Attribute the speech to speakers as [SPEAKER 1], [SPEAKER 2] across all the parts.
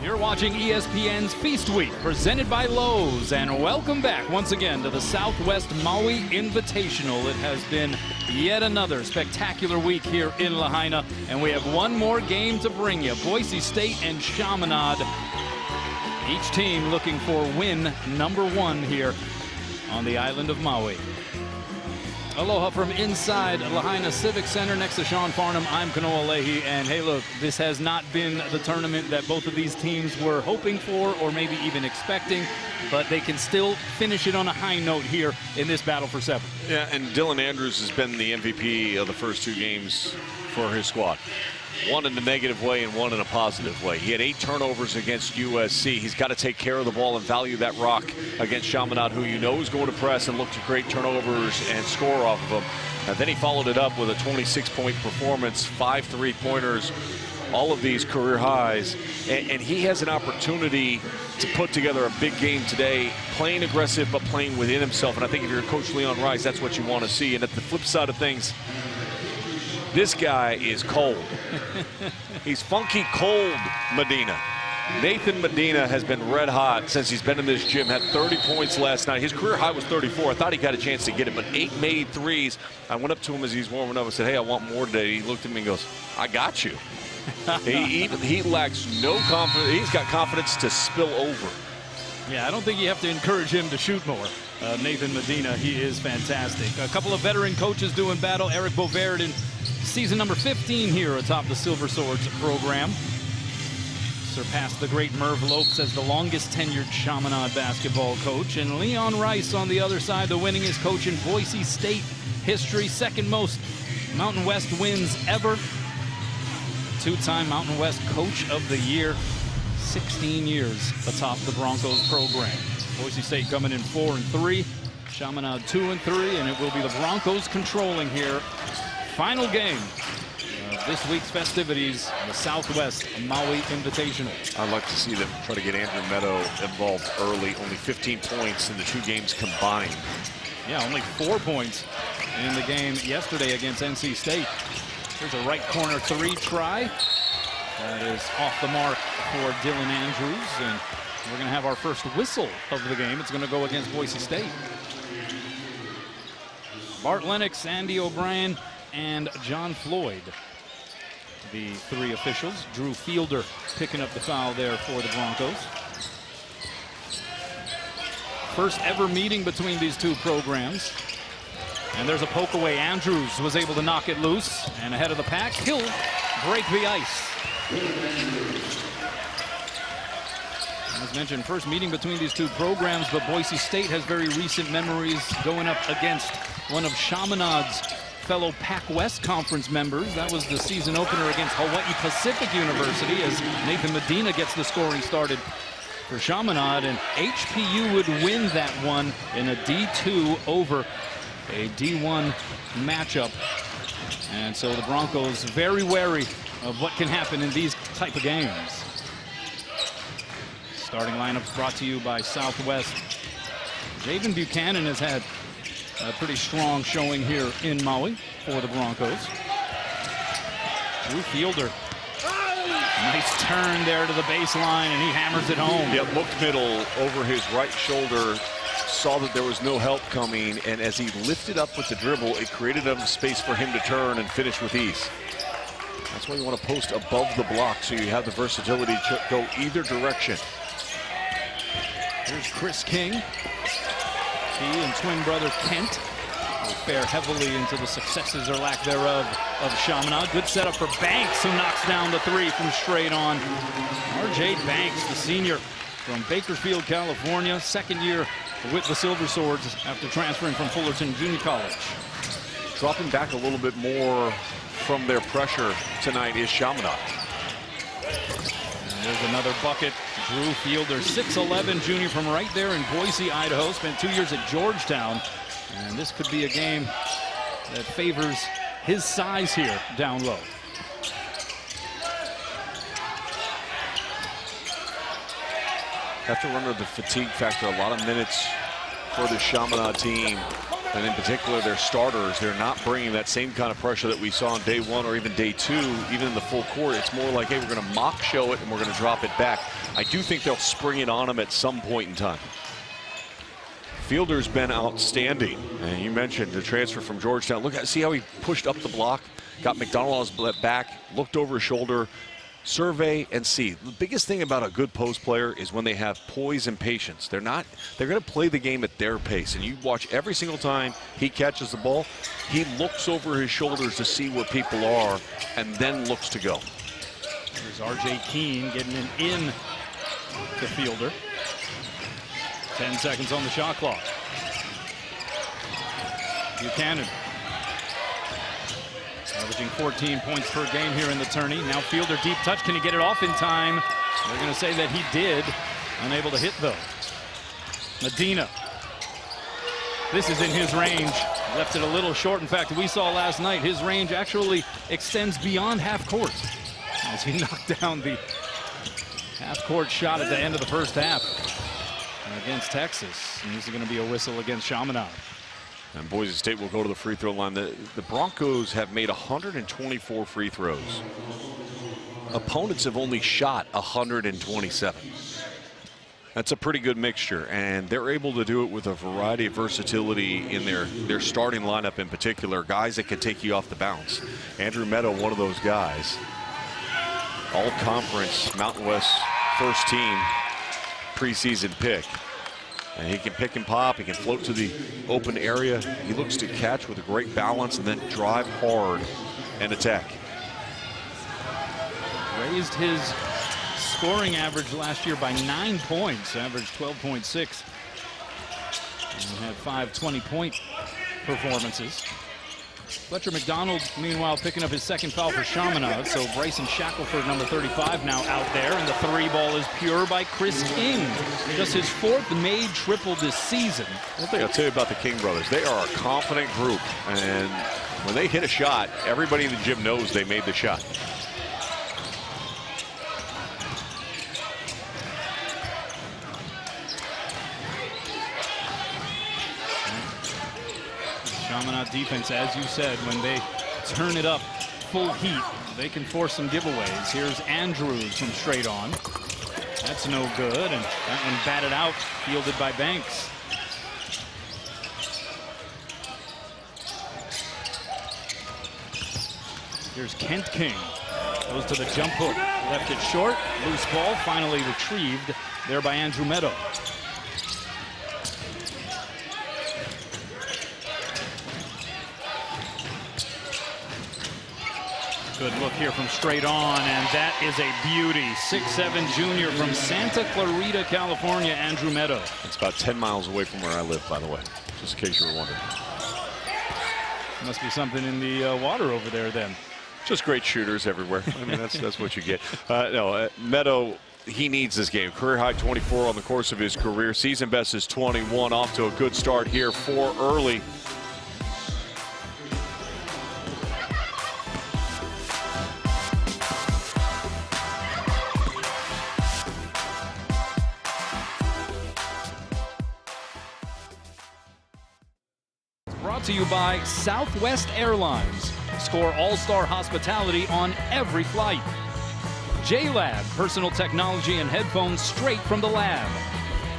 [SPEAKER 1] You're watching ESPN's Feast Week, presented by Lowe's, and welcome back once again to the Southwest Maui Invitational. It has been yet another spectacular week here in Lahaina, and we have one more game to bring you. Boise State and Chaminade, each team looking for win number one here on the island of Maui. Aloha from inside Lahaina Civic Center next to Sean Farnham. I'm Kanoa Leahy, and hey, look, this has not been the tournament that both of these teams were hoping for or maybe even expecting, but they can still finish it on a high note here in this battle for seven.
[SPEAKER 2] Yeah, and Dylan Andrews has been the MVP of the first two games for his squad. One in a negative way and one in a positive way. He had 8 turnovers against USC. He's got to take care of the ball and value that rock against Chaminade, who you know is going to press and look to create turnovers and score off of him. And then he followed it up with a 26-point performance, 5 3-pointers, all of these career highs. And he has an opportunity to put together a big game today, playing aggressive but playing within himself. And I think if you're Coach Leon Rice, that's what you want to see. And at the flip side of things, this guy is cold. He's funky cold, Medina. Nathan Medina has been red hot since he's been in this gym. Had 30 points last night. His career high was 34. I thought he got a chance to get it, but 8 made threes. I went up to him as he's warming up and said, hey, I want more today. He looked at me and goes, I got you. he lacks no confidence. He's got confidence to spill over.
[SPEAKER 1] Yeah, I don't think you have to encourage him to shoot more. Nathan Medina, he is fantastic. A couple of veteran coaches doing battle. Eric Bovaert in season number 15 here atop the Silver Swords program. Surpassed the great Merv Lopes as the longest tenured Chaminade basketball coach. And Leon Rice on the other side, the winningest coach in Boise State history. Second most Mountain West wins ever. 2-time Mountain West Coach of the Year. 16 years atop the Broncos program. Boise State coming in 4-3. Chaminade 2-3, and it will be the Broncos controlling here. Final game of this week's festivities, the Southwest Maui Invitational.
[SPEAKER 2] I'd like to see them try to get Andrew Meadow involved early. Only 15 points in the 2 games combined.
[SPEAKER 1] Yeah, only 4 points in the game yesterday against NC State. Here's a right corner 3 try. That is off the mark for Dylan Andrews, and we're going to have our first whistle of the game. It's going to go against Boise State. Bart Lennox, Andy O'Brien, and John Floyd, the 3 officials. Drew Fielder picking up the foul there for the Broncos. First ever meeting between these 2 programs. And there's a poke away. Andrews was able to knock it loose, and ahead of the pack, he'll break the ice. As mentioned, first meeting between these 2 programs, but Boise State has very recent memories going up against one of Chaminade's fellow Pac-West Conference members. That was the season opener against Hawaii Pacific University as Nathan Medina gets the scoring started for Chaminade, and HPU would win that one in a D2 over a D1 matchup. And so the Broncos very wary of what can happen in these type of games. Starting lineup brought to you by Southwest. Javen Buchanan has had a pretty strong showing here in Maui for the Broncos. Drew Fielder. Nice turn there to the baseline, and he hammers it home.
[SPEAKER 2] Yeah, looked middle over his right shoulder. Saw that there was no help coming, and as he lifted up with the dribble, it created enough space for him to turn and finish with ease. That's why you want to post above the block so you have the versatility to go either direction.
[SPEAKER 1] Here's Chris King. He and twin brother Kent will fare heavily into the successes or lack thereof of Chaminade. Good setup for Banks, who knocks down the 3 from straight on. R.J. Banks, the senior from Bakersfield, California, second year with the Silver Swords after transferring from Fullerton Junior College.
[SPEAKER 2] Dropping back a little bit more from their pressure tonight is Chaminade.
[SPEAKER 1] And there's another bucket. Drew Fielder, 6'11", junior from right there in Boise, Idaho. Spent 2 years at Georgetown. And this could be a game that favors his size here down low.
[SPEAKER 2] Have to remember the fatigue factor. A lot of minutes for the Chaminade team. And in particular, their starters, they're not bringing that same kind of pressure that we saw on day one or even day two, even in the full court. It's more like, hey, we're going to mock show it and we're going to drop it back. I do think they'll spring it on them at some point in time. Fielder's been outstanding. And you mentioned the transfer from Georgetown. Look, see how he pushed up the block, got McDonald on his back, looked over his shoulder, survey and see. The biggest thing about a good post player is when they have poise and patience. They're going to play the game at their pace. And you watch every single time he catches the ball, he looks over his shoulders to see where people are and then looks to go.
[SPEAKER 1] There's R.J. Keene getting an in to Fielder. 10 seconds on the shot clock. Buchanan averaging 14 points per game here in the tourney. Now Fielder deep touch. Can he get it off in time? They're going to say that he did. Unable to hit though. Medina. This is in his range. Left it a little short. In fact, we saw last night his range actually extends beyond half court as he knocked down the half court shot at the end of the first half against Texas. And this is going to be a whistle against Chaminade.
[SPEAKER 2] And Boise State will go to the free throw line. The Broncos have made 124 free throws. Opponents have only shot 127. That's a pretty good mixture, and they're able to do it with a variety of versatility in their starting lineup in particular, guys that can take you off the bounce. Andrew Meadow, one of those guys. All-conference Mountain West first team preseason pick. And he can pick and pop, he can float to the open area. He looks to catch with a great balance and then drive hard and attack.
[SPEAKER 1] Raised his scoring average last year by 9 points, averaged 12.6. And had 5 20-point performances. Fletcher McDonald, meanwhile, picking up his second foul for Chaminade. So Bryson Shackelford, number 35, now out there. And the three ball is pure by Chris King. Just his 4th made triple this season.
[SPEAKER 2] One thing I'll tell you about the King brothers, they are a confident group. And when they hit a shot, everybody in the gym knows they made the shot.
[SPEAKER 1] Chaminade defense, as you said, when they turn it up full heat, they can force some giveaways. Here's Andrews from straight on. That's no good, and that one batted out, fielded by Banks. Here's Kent King. Goes to the jump hook. Left it short. Loose ball, finally retrieved there by Andrew Meadow. Good look here from straight on, and that is a beauty. 6'7" junior from Santa Clarita, California, Andrew Meadow.
[SPEAKER 2] It's about 10 miles away from where I live, by the way, just in case you were wondering.
[SPEAKER 1] Must be something in the water over there then.
[SPEAKER 2] Just great shooters everywhere. I mean, that's what you get. Meadow, he needs this game. Career high 24 on the course of his career. Season best is 21. Off to a good start here. 4 early.
[SPEAKER 1] Brought to you by Southwest Airlines. Score all-star hospitality on every flight. J-Lab, personal technology and headphones straight from the lab.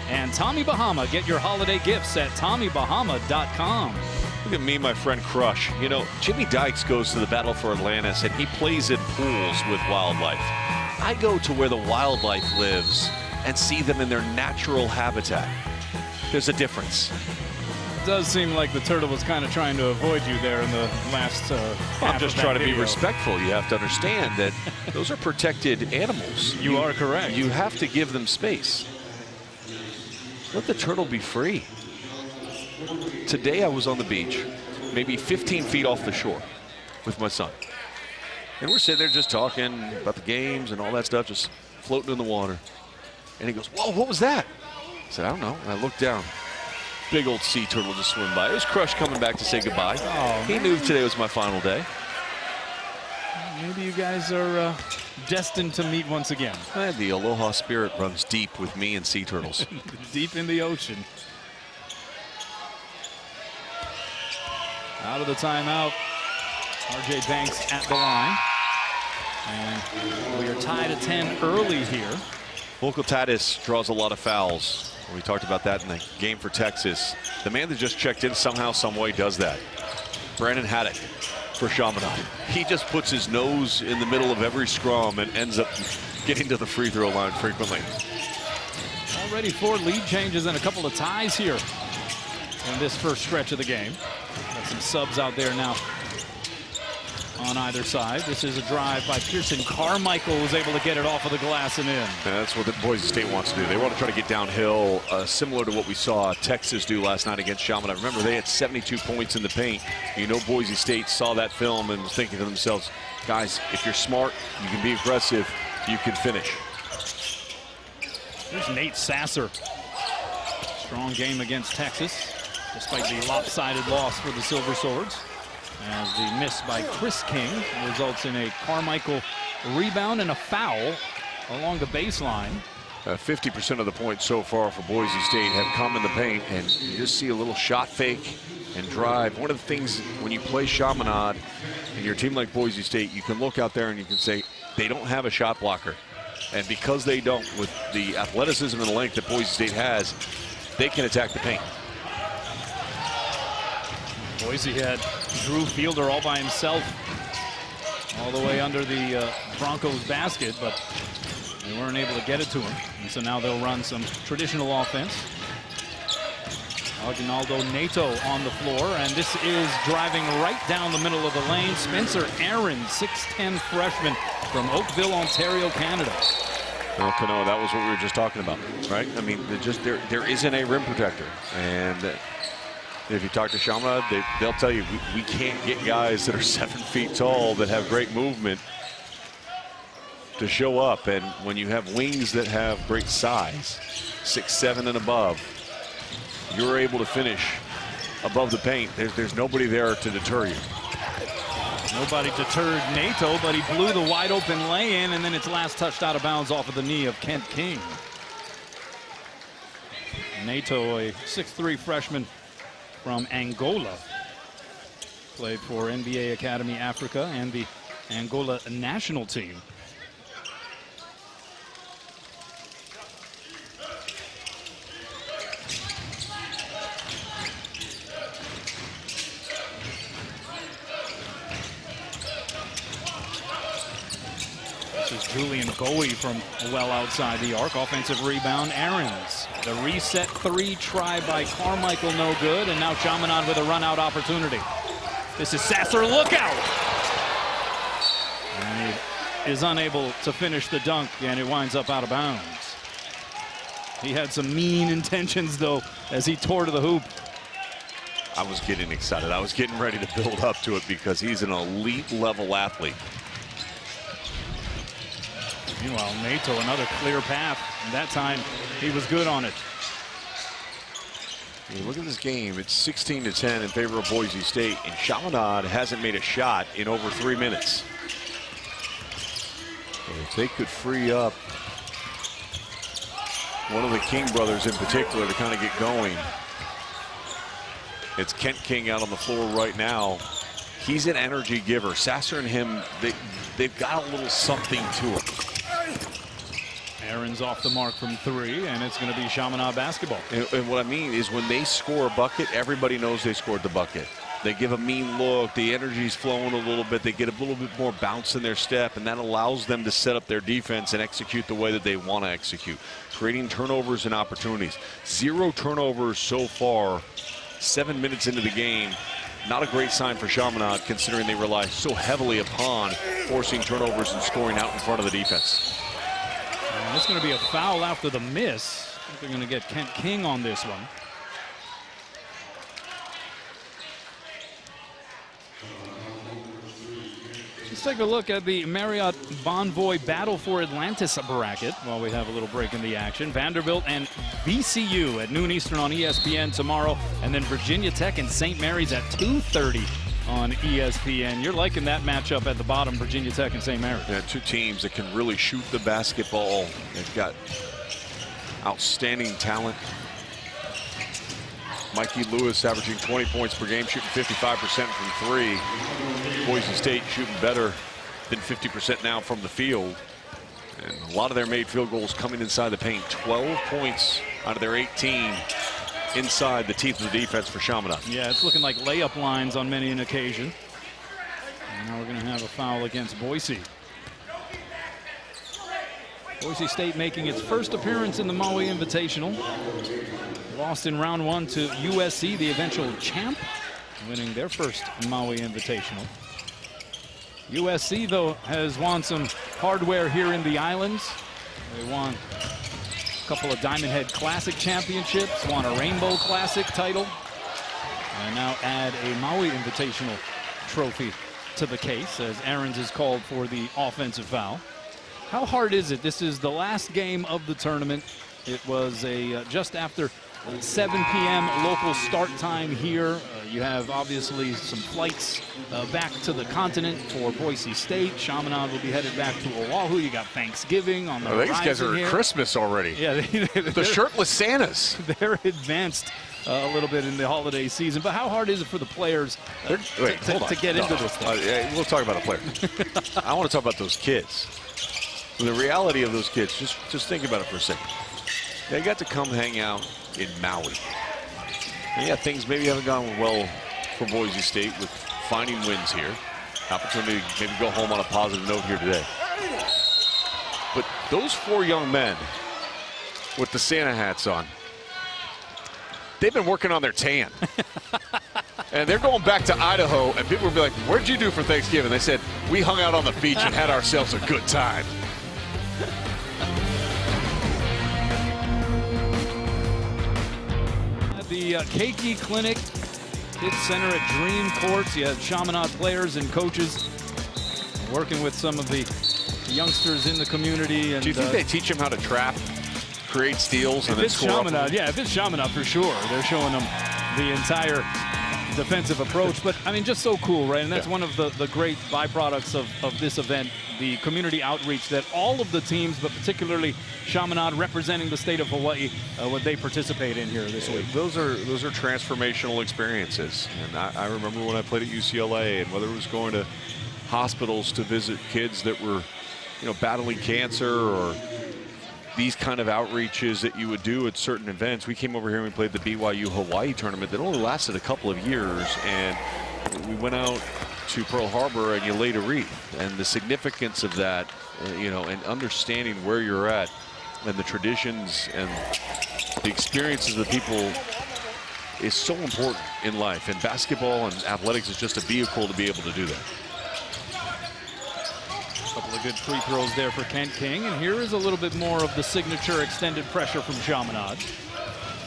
[SPEAKER 1] And Tommy Bahama, get your holiday gifts at TommyBahama.com.
[SPEAKER 2] Look at me, my friend Crush. You know, Jimmy Dykes goes to the Battle for Atlantis and he plays in pools with wildlife. I go to where the wildlife lives and see them in their natural habitat. There's a difference.
[SPEAKER 1] It does seem like the turtle was kind of trying to avoid you there in the last half.
[SPEAKER 2] I'm just trying to
[SPEAKER 1] video.
[SPEAKER 2] be respectful. You have to understand that those are protected animals.
[SPEAKER 1] You are correct.
[SPEAKER 2] You have to give them space. Let the turtle be free. Today I was on the beach, maybe 15 feet off the shore with my son. And we're sitting there just talking about the games and all that stuff, just floating in the water. And he goes, "Whoa, what was that?" I said, "I don't know." And I looked down. Big old sea turtle just swim by. It was Crush coming back to say goodbye.
[SPEAKER 1] Oh,
[SPEAKER 2] he knew today was my final day.
[SPEAKER 1] Maybe you guys are destined to meet once again.
[SPEAKER 2] The aloha spirit runs deep with me and sea turtles.
[SPEAKER 1] Deep in the ocean. Out of the timeout. RJ Banks at the line. And we are tied at 10 early here.
[SPEAKER 2] Volko Tatis draws a lot of fouls. We talked about that in the game for Texas. The man that just checked in somehow, some way does that. Brandon Haddock for Chaminade. He just puts his nose in the middle of every scrum and ends up getting to the free throw line frequently.
[SPEAKER 1] Already 4 lead changes and a couple of ties here in this first stretch of the game. Got some subs out there now on either side. This is a drive by Pearson. Carmichael was able to get it off of the glass and in.
[SPEAKER 2] And that's what the Boise State wants to do. They want to try to get downhill, similar to what we saw Texas do last night against Chaminade. Remember, they had 72 points in the paint. You know, Boise State saw that film and was thinking to themselves, guys, if you're smart, you can be aggressive, you can finish.
[SPEAKER 1] Here's Nate Sasser. Strong game against Texas, despite the lopsided loss for the Silver Swords. As the miss by Chris King results in a Carmichael rebound and a foul along the baseline.
[SPEAKER 2] 50% of the points so far for Boise State have come in the paint, and you just see a little shot fake and drive. One of the things when you play Chaminade and you're a team like Boise State, you can look out there and you can say they don't have a shot blocker. And because they don't, with the athleticism and the length that Boise State has, they can attack the paint.
[SPEAKER 1] Boise had Drew Fielder all by himself all the way under the Broncos basket, but they weren't able to get it to him. And so now they'll run some traditional offense. Aguinaldo Nato on the floor, and this is driving right down the middle of the lane. Spencer Aaron, 6'10" freshman from Oakville, Ontario, Canada.
[SPEAKER 2] Well, Cano, that was what we were just talking about, right? I mean, there isn't a rim protector, and if you talk to Chaminade, they'll tell you we can't get guys that are 7 feet tall that have great movement to show up. And when you have wings that have great size, 6'7" and above, you're able to finish above the paint. There's nobody there to deter you.
[SPEAKER 1] Nobody deterred Nato, but he blew the wide open lay-in, and then it's last touched out of bounds off of the knee of Kent King. Nato, a 6'3" freshman from Angola, played for NBA Academy Africa and the Angola national team. This is Julian Goey from well outside the arc. Offensive rebound, Aarons. The reset 3 try by Carmichael, no good, and now Chaminade with a run-out opportunity. This is Sasser, look out! And he is unable to finish the dunk, and it winds up out of bounds. He had some mean intentions, though, as he tore to the hoop.
[SPEAKER 2] I was getting excited. I was getting ready to build up to it because he's an elite-level athlete.
[SPEAKER 1] Meanwhile, Nato, another clear path. And that time, he was good on it.
[SPEAKER 2] You look at this game, it's 16-10 in favor of Boise State, and Chaminade hasn't made a shot in over 3 minutes. So if they could free up one of the King brothers in particular to kind of get going. It's Kent King out on the floor right now. He's an energy giver. Sasser and him, they've got a little something to them.
[SPEAKER 1] Aaron's off the mark from 3, and it's going to be Chaminade basketball.
[SPEAKER 2] And what I mean is when they score a bucket, everybody knows they scored the bucket. They give a mean look, the energy's flowing a little bit, they get a little bit more bounce in their step, and that allows them to set up their defense and execute the way that they want to execute, creating turnovers and opportunities. 0 turnovers so far, 7 minutes into the game. Not a great sign for Chaminade, considering they rely so heavily upon forcing turnovers and scoring out in front of the defense.
[SPEAKER 1] And it's going to be a foul after the miss. I think they're going to get Kent King on this one. Let's take a look at the Marriott Bonvoy Battle for Atlantis bracket while we have a little break in the action. Vanderbilt and VCU at noon Eastern on ESPN tomorrow, and then Virginia Tech and St. Mary's at 2:30 on ESPN. You're liking that matchup at the bottom, Virginia Tech and St. Mary's.
[SPEAKER 2] Yeah, 2 teams that can really shoot the basketball. They've got outstanding talent. Mikey Lewis averaging 20 points per game, shooting 55% from three. Boise State shooting better than 50% now from the field. And a lot of their made field goals coming inside the paint. 12 points out of their 18 inside the teeth of the defense for Chaminade.
[SPEAKER 1] Yeah, it's looking like layup lines on many an occasion. And now we're going to have a foul against Boise. Boise State making its first appearance in the Maui Invitational. Lost in round one to USC, the eventual champ, winning their first Maui Invitational. USC, though, has won some hardware here in the islands. They won a couple of Diamond Head Classic championships, won a Rainbow Classic title, and now add a Maui Invitational trophy to the case as Ahrens is called for the offensive foul. How hard is it? This is the last game of the tournament. It was a just after 7 p.m. local start time here. You have obviously some flights back to the continent for Boise State. Chaminade will be headed back to Oahu. You got Thanksgiving on the horizon.
[SPEAKER 2] These guys are at Christmas already.
[SPEAKER 1] Yeah,
[SPEAKER 2] the shirtless Santas.
[SPEAKER 1] They're advanced a little bit in the holiday season. But how hard is it for the players to get into this thing?
[SPEAKER 2] We'll talk about a player. I want to talk about those kids. The reality of those kids, just think about it for a second. They got to come hang out in Maui. And yeah, things maybe haven't gone well for Boise State with finding wins here. Opportunity to maybe go home on a positive note here today. But those four young men with the Santa hats on, they've been working on their tan. And they're going back to Idaho, and people will be like, what'd you do for Thanksgiving? They said, we hung out on the beach and had ourselves a good time.
[SPEAKER 1] The Keiki Clinic Kids Center at Dream Courts. You have Chaminade players and coaches working with some of the youngsters in the community. And,
[SPEAKER 2] do you think they teach them how to trap, create steals, and then score?
[SPEAKER 1] Yeah, if it's Chaminade, for sure. They're showing them the entire defensive approach. But, I mean, just so cool, right? And that's one of the great byproducts of this event, the community outreach that all of the teams, but particularly Chaminade representing the state of Hawaii, what they participate in here this week.
[SPEAKER 2] Those are transformational experiences. And I remember when I played at UCLA, and whether it was going to hospitals to visit kids that were, battling cancer, or these kind of outreaches that you would do at certain events. We came over here and we played the BYU Hawaii tournament that only lasted a couple of years, and we went out to Pearl Harbor and you laid a wreath. And the significance of that, and understanding where you're at and the traditions and the experiences of the people is so important in life. And basketball and athletics is just a vehicle to be able to do that.
[SPEAKER 1] A couple of good free throws there for Kent King, and here is a little bit more of the signature extended pressure from Chaminade.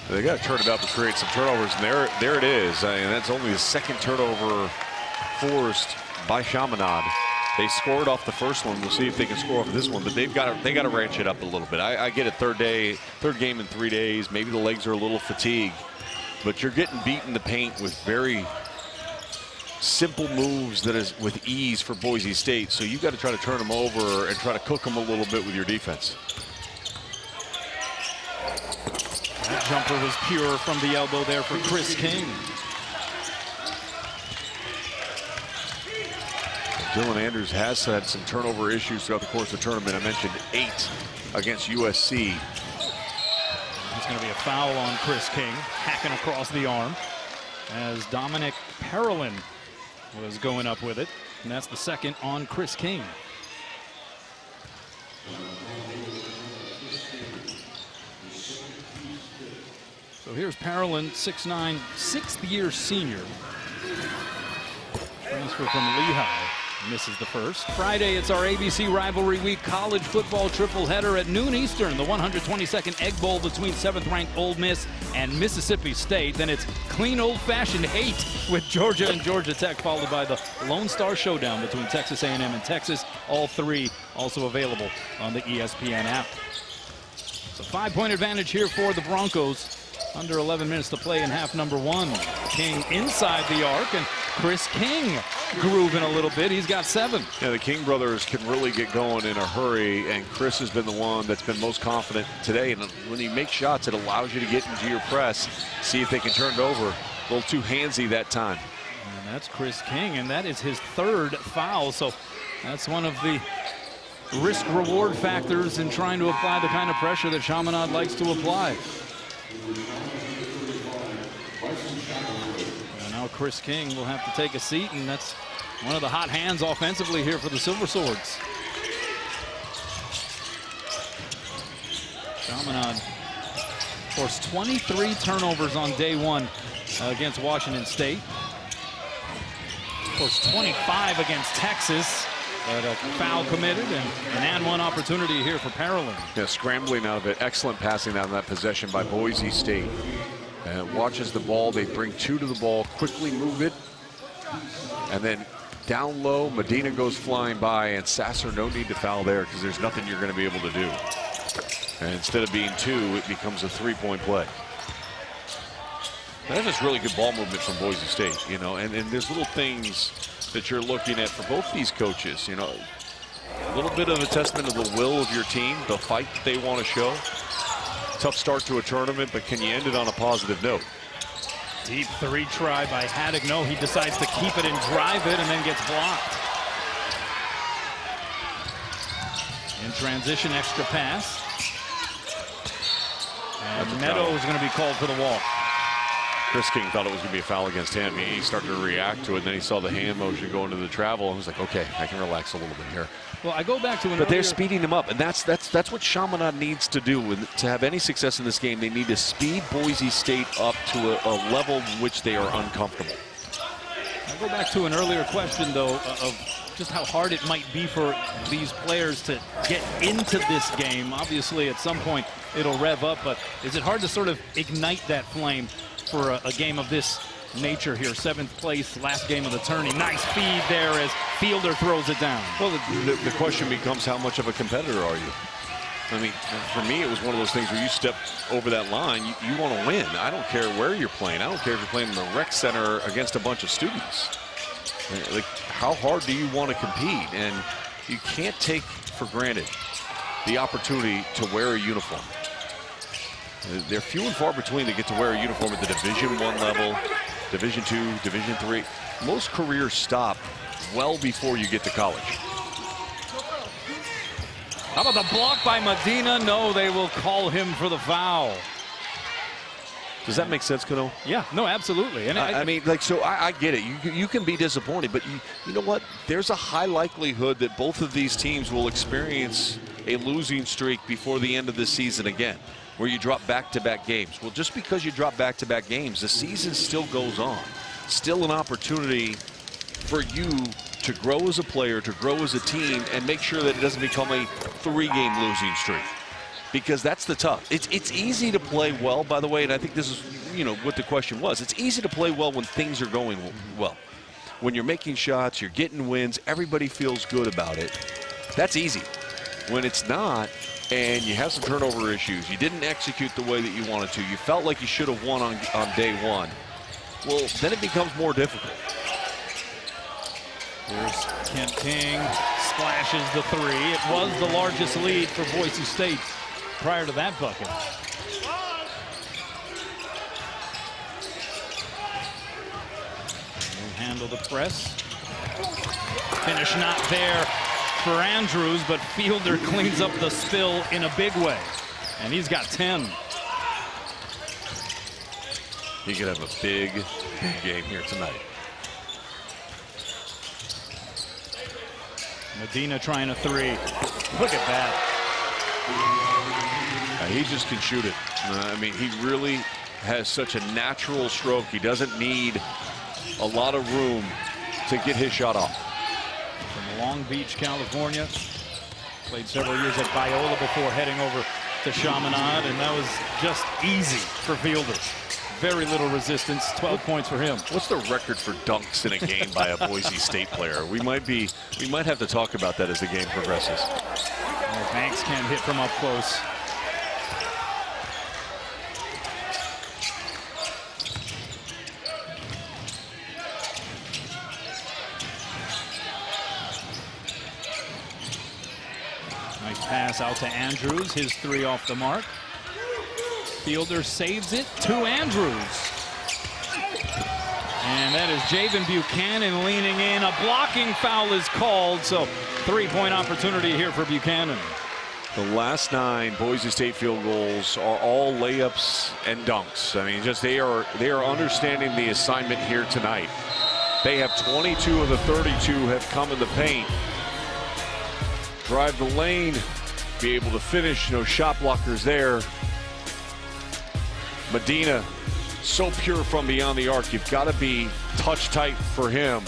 [SPEAKER 2] They got to turn it up and create some turnovers, and there it is. I mean, that's only the second turnover forced by Chaminade. They scored off the first one. We'll see if they can score off this one, but they got to ranch it up a little bit. I get it, third game in 3 days. Maybe the legs are a little fatigued, but you're getting beat in the paint with very simple moves that is with ease for Boise State. So you got to try to turn them over and try to cook them a little bit with your defense.
[SPEAKER 1] That jumper was pure from the elbow there for Chris King.
[SPEAKER 2] Dylan Andrews has had some turnover issues throughout the course of the tournament. I mentioned 8 against USC.
[SPEAKER 1] It's going to be a foul on Chris King, hacking across the arm, as Dominic Parolin was going up with it, and that's the second on Chris King. So here's Parolin, 6'9", sixth-year senior. Transfer from Lehigh. Misses the first. Friday, it's our ABC Rivalry Week college football triple-header at noon Eastern. The 122nd Egg Bowl between 7th-ranked Ole Miss and Mississippi State. Then it's clean old-fashioned hate with Georgia and Georgia Tech, followed by the Lone Star Showdown between Texas A&M and Texas. All three also available on the ESPN app. So 5-point advantage here for the Broncos. Under 11 minutes to play in half number one. King inside the arc, and Chris King grooving a little bit. He's got 7.
[SPEAKER 2] Yeah, the King brothers can really get going in a hurry, and Chris has been the one that's been most confident today. And when you make shots, it allows you to get into your press, see if they can turn it over. A little too handsy that time.
[SPEAKER 1] And that's Chris King, and that is his 3rd foul. So that's one of the risk-reward factors in trying to apply the kind of pressure that Chaminade likes to apply. And now Chris King will have to take a seat, and that's one of the hot hands offensively here for the Silver Swords. Chaminade forced 23 turnovers on day 1 against Washington State. Forced 25 against Texas. But a foul committed and an and one opportunity here for Parolin.
[SPEAKER 2] Yeah, scrambling out of it. Excellent passing out of that possession by Boise State. Watches the ball. They bring 2 to the ball, quickly move it. And then down low, Medina goes flying by, and Sasser, no need to foul there because there's nothing you're going to be able to do. And instead of being 2, it becomes a 3-point play. That's just really good ball movement from Boise State, you know, and there's little things that you're looking at for both these coaches, you know, a little bit of a testament of the will of your team, the fight that they want to show. Tough start to a tournament, but can you end it on a positive note?
[SPEAKER 1] Deep 3 try by Haddock. No, he decides to keep it and drive it and then gets blocked. In transition, extra pass. And Meadow is going to be called for the walk.
[SPEAKER 2] Chris King thought it was going to be a foul against him. He started to react to it, and then he saw the hand motion go into the travel, and was like, okay, I can relax a little bit here.
[SPEAKER 1] Well, I go back to
[SPEAKER 2] but they're speeding him up, and that's what Chaminade needs to do. To have any success in this game, they need to speed Boise State up to a level in which they are uncomfortable.
[SPEAKER 1] I go back to an earlier question, though, of just how hard it might be for these players to get into this game. Obviously, at some point, it'll rev up, but is it hard to sort of ignite that flame for a game of this nature here? 7th place, last game of the tourney. Nice feed there as Fielder throws it down.
[SPEAKER 2] Well, the question becomes, how much of a competitor are you? I mean, for me, it was one of those things where you step over that line, you want to win. I don't care where you're playing. I don't care if you're playing in the rec center against a bunch of students. Like, how hard do you want to compete? And you can't take for granted the opportunity to wear a uniform. They're few and far between that get to wear a uniform at the Division I level, Division II, Division III. Most careers stop well before you get to college.
[SPEAKER 1] How about the block by Medina? No, they will call him for the foul.
[SPEAKER 2] Does that make sense, Cano?
[SPEAKER 1] Yeah, no, absolutely. And
[SPEAKER 2] I mean, like, so I get it. You can be disappointed, but you know what? There's a high likelihood that both of these teams will experience a losing streak before the end of the season again, where you drop back-to-back games. Well, just because you drop back-to-back games, the season still goes on. Still an opportunity for you to grow as a player, to grow as a team, and make sure that it doesn't become a 3-game losing streak. Because that's the tough. It's easy to play well, by the way, and I think this is, you know, what the question was. It's easy to play well when things are going well. When you're making shots, you're getting wins, everybody feels good about it. That's easy. When it's not, and you have some turnover issues, you didn't execute the way that you wanted to, you felt like you should have won on day 1, well, then it becomes more difficult.
[SPEAKER 1] There's Kent King, splashes the 3. It was the largest lead for Boise State prior to that bucket. We'll handle the press. Finish not there for Andrews, but Fielder cleans up the spill in a big way. And he's got 10.
[SPEAKER 2] He could have a big game here tonight.
[SPEAKER 1] Medina trying a 3. Look at that.
[SPEAKER 2] He just can shoot it. I mean, he really has such a natural stroke. He doesn't need a lot of room to get his shot off.
[SPEAKER 1] From Long Beach, California. Played several years at Biola before heading over to Chaminade, and that was just easy for Fielder. Very little resistance, 12 points for him.
[SPEAKER 2] What's the record for dunks in a game by a Boise State player? We might have to talk about that as the game progresses.
[SPEAKER 1] Well, Banks can't hit from up close. pass out to Andrews. His 3 off the mark. Fielder saves it to Andrews. And that is Javen Buchanan leaning in. A blocking foul is called, so 3-point opportunity here for Buchanan.
[SPEAKER 2] The last 9 Boise State field goals are all layups and dunks. I mean, just they are understanding the assignment here tonight. They have 22 of the 32 have come in the paint. Drive the lane, be able to finish. No shot blockers there. Medina, so pure from beyond the arc. You've got to be touch tight for him.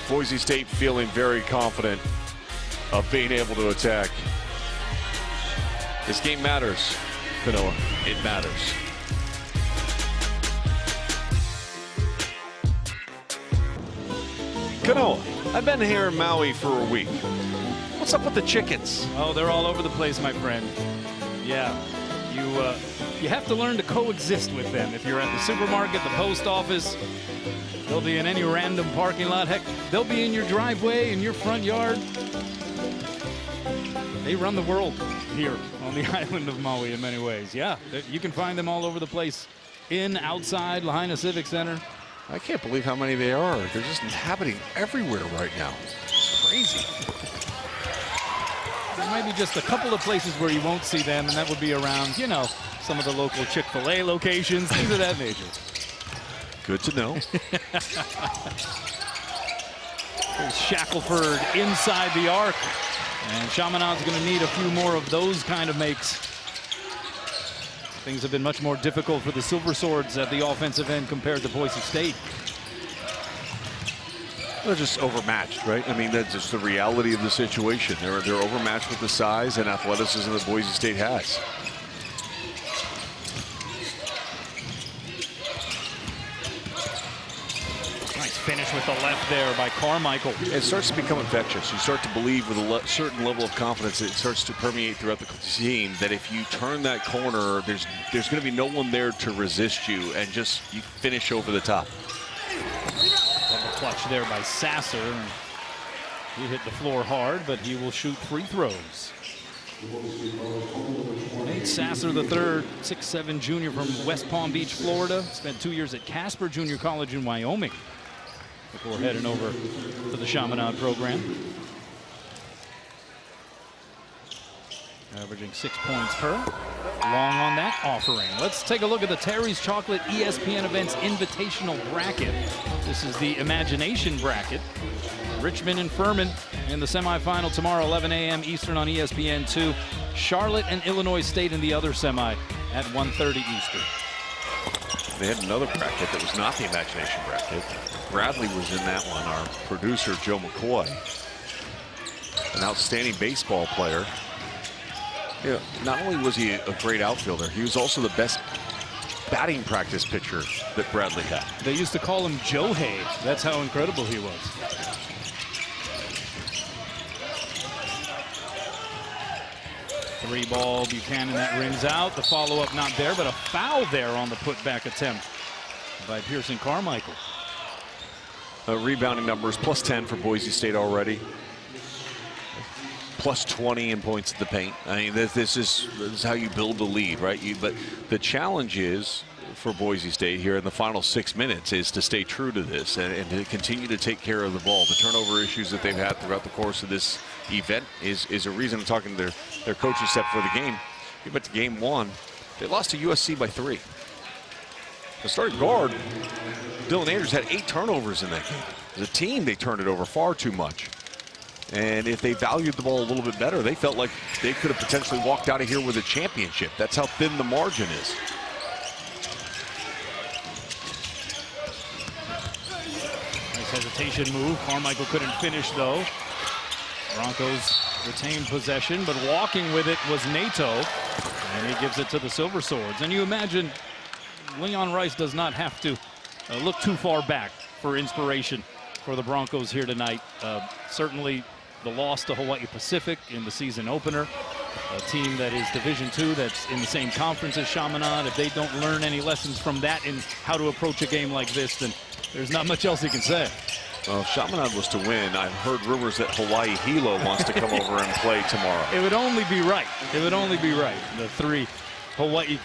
[SPEAKER 2] Boise State feeling very confident of being able to attack. This game matters, Kanoa. It matters. Kanoa, I've been here in Maui for a week. What's up with the chickens?
[SPEAKER 1] Oh, they're all over the place, my friend. Yeah, you have to learn to coexist with them. If you're at the supermarket, the post office, they'll be in any random parking lot. Heck, they'll be in your driveway, in your front yard. They run the world here on the island of Maui in many ways. Yeah, you can find them all over the place, in, outside, Lahaina Civic Center.
[SPEAKER 2] I can't believe how many they are. They're just inhabiting everywhere right now. It's crazy.
[SPEAKER 1] There might be just a couple of places where you won't see them, and that would be around, you know, some of the local Chick-fil-A locations, things of that nature.
[SPEAKER 2] Good to know.
[SPEAKER 1] There's Shackelford inside the arc. And Chaminade's going to need a few more of those kind of makes. Things have been much more difficult for the Silver Swords at the offensive end compared to Boise State.
[SPEAKER 2] They're just overmatched, right? I mean, that's just the reality of the situation. They're overmatched with the size and athleticism that Boise State has.
[SPEAKER 1] Finish with the left there by Carmichael.
[SPEAKER 2] It starts to become infectious. You start to believe with a certain level of confidence, it starts to permeate throughout the team, that if you turn that corner, there's going to be no one there to resist you, and just you finish over the top.
[SPEAKER 1] Double clutch there by Sasser. He hit the floor hard, but he will shoot free throws. Nate Sasser III, 6'7" junior from West Palm Beach, Florida. Spent 2 years at Casper Junior College in Wyoming before heading over to the Chaminade program. Averaging 6 points per. Long on that offering. Let's take a look at the Terry's Chocolate ESPN Events Invitational bracket. This is the Imagination bracket. Richmond and Furman in the semifinal tomorrow, 11 a.m. Eastern on ESPN2. Charlotte and Illinois State in the other semi at 1:30 Eastern.
[SPEAKER 2] They had another bracket that was not the Imagination bracket. Bradley was in that one, our producer, Joe McCoy. An outstanding baseball player. Yeah, not only was he a great outfielder, he was also the best batting practice pitcher that Bradley had.
[SPEAKER 1] They used to call him Johei. That's how incredible he was. Three ball, Buchanan, that rings out. The follow-up not there, but a foul there on the putback attempt by Pearson Carmichael.
[SPEAKER 2] Rebounding numbers, plus 10 for Boise State already. Plus 20 in points at the paint. I mean, this is how you build the lead, right? But the challenge is for Boise State here in the final 6 minutes is to stay true to this and to continue to take care of the ball. The turnover issues that they've had throughout the course of this event is a reason I'm talking to their coaching staff for the game. You went to game 1. They lost to USC by 3. The starting guard, Dylan Andrews, had 8 turnovers in that game. As a team, they turned it over far too much. And if they valued the ball a little bit better, they felt like they could have potentially walked out of here with a championship. That's how thin the margin is.
[SPEAKER 1] Nice hesitation move. Carmichael couldn't finish, though. Broncos retained possession, but walking with it was Nato. And he gives it to the Silver Swords. And you imagine Leon Rice does not have to look too far back for inspiration for the Broncos here tonight. Certainly the loss to Hawaii Pacific in the season opener. A team that is Division II, that's in the same conference as Chaminade. If they don't learn any lessons from that in how to approach a game like this, then there's not much else you can say.
[SPEAKER 2] Well, if Chaminade was to win, I've heard rumors that Hawaii Hilo wants to come over and play tomorrow.
[SPEAKER 1] It would only be right. It would only be right. The 3 Hawaii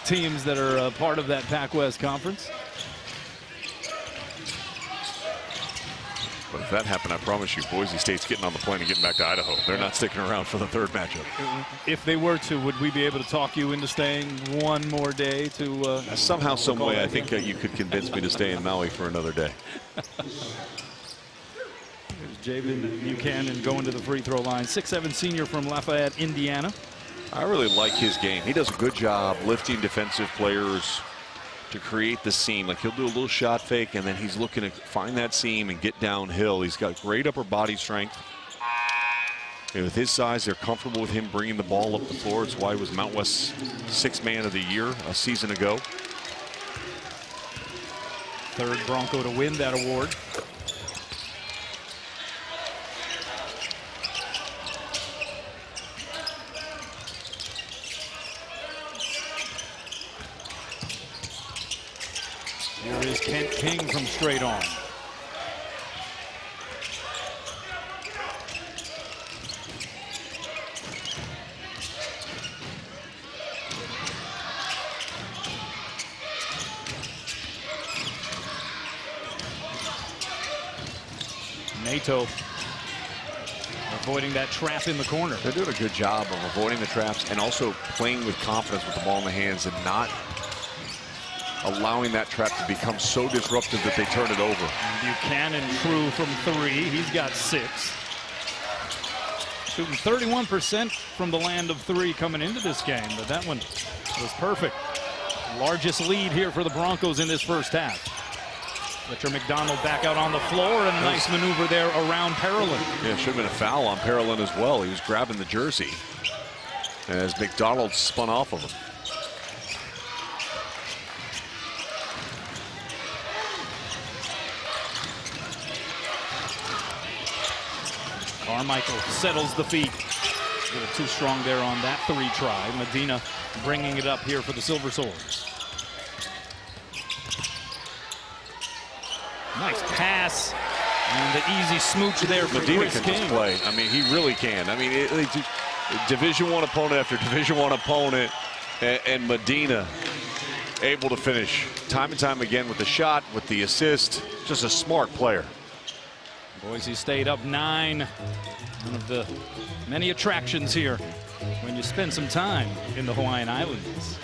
[SPEAKER 1] teams that are part of that Pac-West Conference.
[SPEAKER 2] But if that happened, I promise you, Boise State's getting on the plane and getting back to Idaho. They're not sticking around for the 3rd matchup.
[SPEAKER 1] If they were to, would we be able to talk you into staying one more day to
[SPEAKER 2] somehow, some way, I think you could convince me to stay in Maui for another day.
[SPEAKER 1] There's Javen Buchanan going to the free throw line. 6'7" senior from Lafayette, Indiana.
[SPEAKER 2] I really like his game. He does a good job lifting defensive players to create the seam. Like, he'll do a little shot fake, and then he's looking to find that seam and get downhill. He's got great upper body strength. And with his size, they're comfortable with him bringing the ball up the floor. It's why he was Mount West's 6th man of the year a season ago.
[SPEAKER 1] 3rd Bronco to win that award. Here is Kent King from straight on. Nato avoiding that trap in the corner.
[SPEAKER 2] They're doing a good job of avoiding the traps and also playing with confidence with the ball in the hands and not allowing that trap to become so disruptive that they turn it over.
[SPEAKER 1] Buchanan true from 3. He's got 6. Shooting 31% from the land of 3 coming into this game, but that one was perfect. Largest lead here for the Broncos in this first half. Fletcher McDonald back out on the floor, and a nice maneuver there around Parolin.
[SPEAKER 2] Yeah, should have been a foul on Parolin as well. He was grabbing the jersey as McDonald spun off of him.
[SPEAKER 1] Carmichael settles the feet. A little too strong there on that 3 try. Medina bringing it up here for the Silver Swords. Nice pass. And the easy smooch there for
[SPEAKER 2] Medina
[SPEAKER 1] Chris
[SPEAKER 2] can
[SPEAKER 1] King.
[SPEAKER 2] just play. I mean, he really can. I mean, Division I opponent after Division I opponent, and Medina able to finish time and time again with the shot, with the assist. Just a smart player.
[SPEAKER 1] Boise State up 9. One of the many attractions here when you spend some time in the Hawaiian Islands.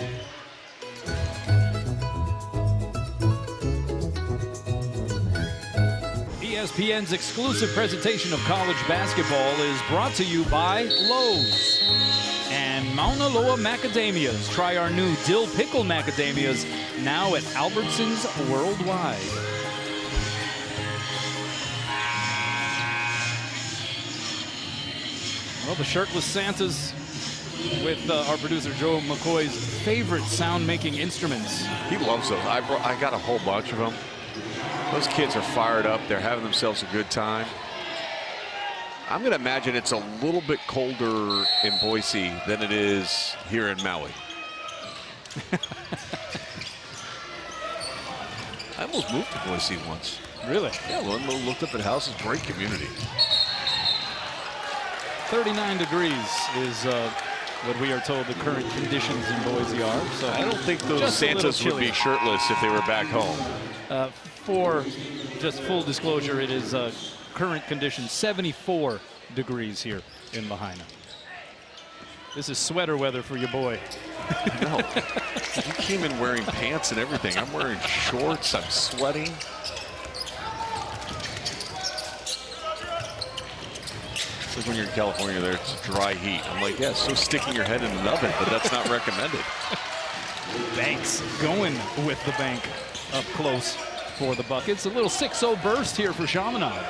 [SPEAKER 1] ESPN's exclusive presentation of college basketball is brought to you by Lowe's and Mauna Loa Macadamias. Try our new dill pickle macadamias now at Albertsons worldwide. Well, the shirtless Santas with our producer Joe McCoy's favorite sound-making instruments.
[SPEAKER 2] He loves those. I got a whole bunch of them. Those kids are fired up. They're having themselves a good time. I'm going to imagine it's a little bit colder in Boise than it is here in Maui. I almost moved to Boise once.
[SPEAKER 1] Really?
[SPEAKER 2] Yeah, looked up at houses. Great community.
[SPEAKER 1] 39 degrees is what we are told the current conditions in Boise are. So
[SPEAKER 2] I don't think those Santas would be shirtless if they were back home.
[SPEAKER 1] For just full disclosure, it is current conditions 74 degrees here in Lahaina. This is sweater weather for your boy.
[SPEAKER 2] No, you came in wearing pants and everything. I'm wearing shorts. I'm sweating. It's like when you're in California, there it's dry heat. I'm like, yeah, so sticking your head in an oven, but that's not recommended.
[SPEAKER 1] Banks going with the bank up close for the buckets. A little 6-0 burst here for Chaminade.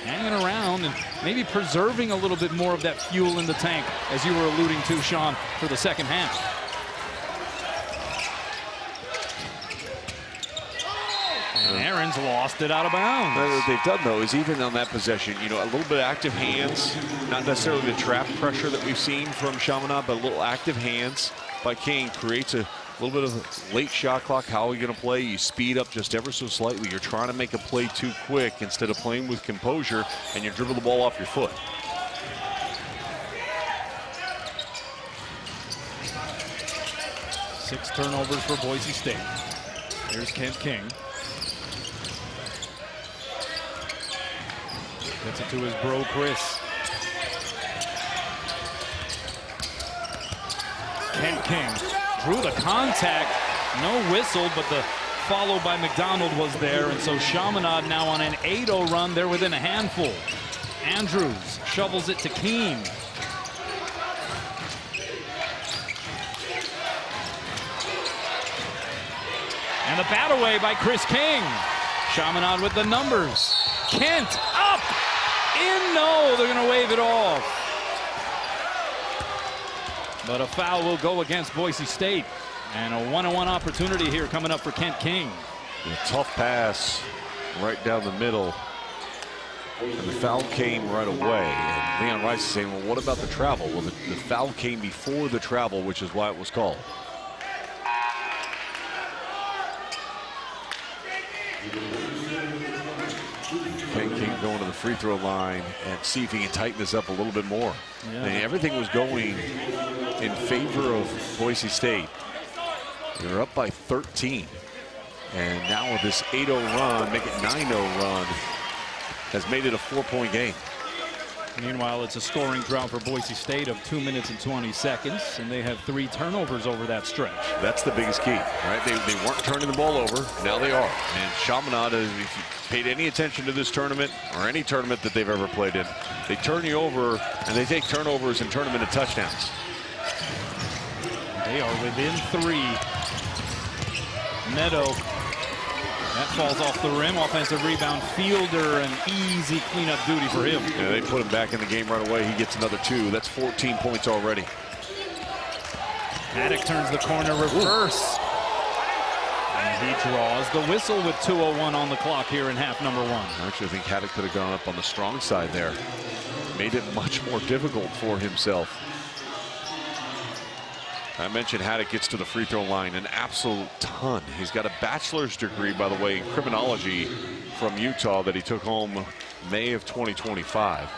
[SPEAKER 1] Hanging around and maybe preserving a little bit more of that fuel in the tank, as you were alluding to, Sean, for the second half. And Aaron's lost it out of bounds.
[SPEAKER 2] What they've done, though, is even on that possession, you know, a little bit of active hands, not necessarily the trap pressure that we've seen from Chaminade, but a little active hands by King creates a A little bit of late shot clock. How are we going to play? You speed up just ever so slightly. You're trying to make a play too quick instead of playing with composure, and you dribble the ball off your foot.
[SPEAKER 1] Six turnovers for Boise State. Here's Kent King. Gets it to his bro, Chris. Kent King drew the contact. No whistle, but the follow by McDonald was there. And so Chaminade now on an 8-0 run. They're within a handful. Andrews shovels it to Keene. And the bat away by Chris King. Chaminade with the numbers. Kent up. In, no, they're going to wave it off. But a foul will go against Boise State. And a one-on-one opportunity here coming up for Kent King.
[SPEAKER 2] A tough pass right down the middle. And the foul came right away. And Leon Rice is saying, well, what about the travel? Well, the foul came before the travel, which is why it was called. Kent King going to the free throw line and see if he can tighten this up a little bit more.
[SPEAKER 1] Yeah.
[SPEAKER 2] I mean, everything was going in favor of Boise State. They're up by 13. And now with this 8-0 run, make it 9-0 run, has made it a 4-point game.
[SPEAKER 1] Meanwhile, it's a scoring drought for Boise State of 2 minutes and 20 seconds, and they have 3 turnovers over that stretch.
[SPEAKER 2] That's the biggest key, right? They weren't turning the ball over. Now they are. And Chaminade, if you paid any attention to this tournament or any tournament that they've ever played in, they turn you over and they take turnovers and turn them into touchdowns.
[SPEAKER 1] They are within 3. Neto. That falls off the rim. Offensive rebound. Fielder, an easy cleanup duty for him.
[SPEAKER 2] Yeah, they put him back in the game right away. He gets another 2. That's 14 points already.
[SPEAKER 1] Haddock turns the corner, reverse. And he draws the whistle with 2:01 on the clock here in half number 1.
[SPEAKER 2] I actually think Haddock could have gone up on the strong side there. Made it much more difficult for himself. I mentioned Haddock gets to the free throw line an absolute ton. He's got a bachelor's degree, by the way, in criminology from Utah that he took home May of 2025.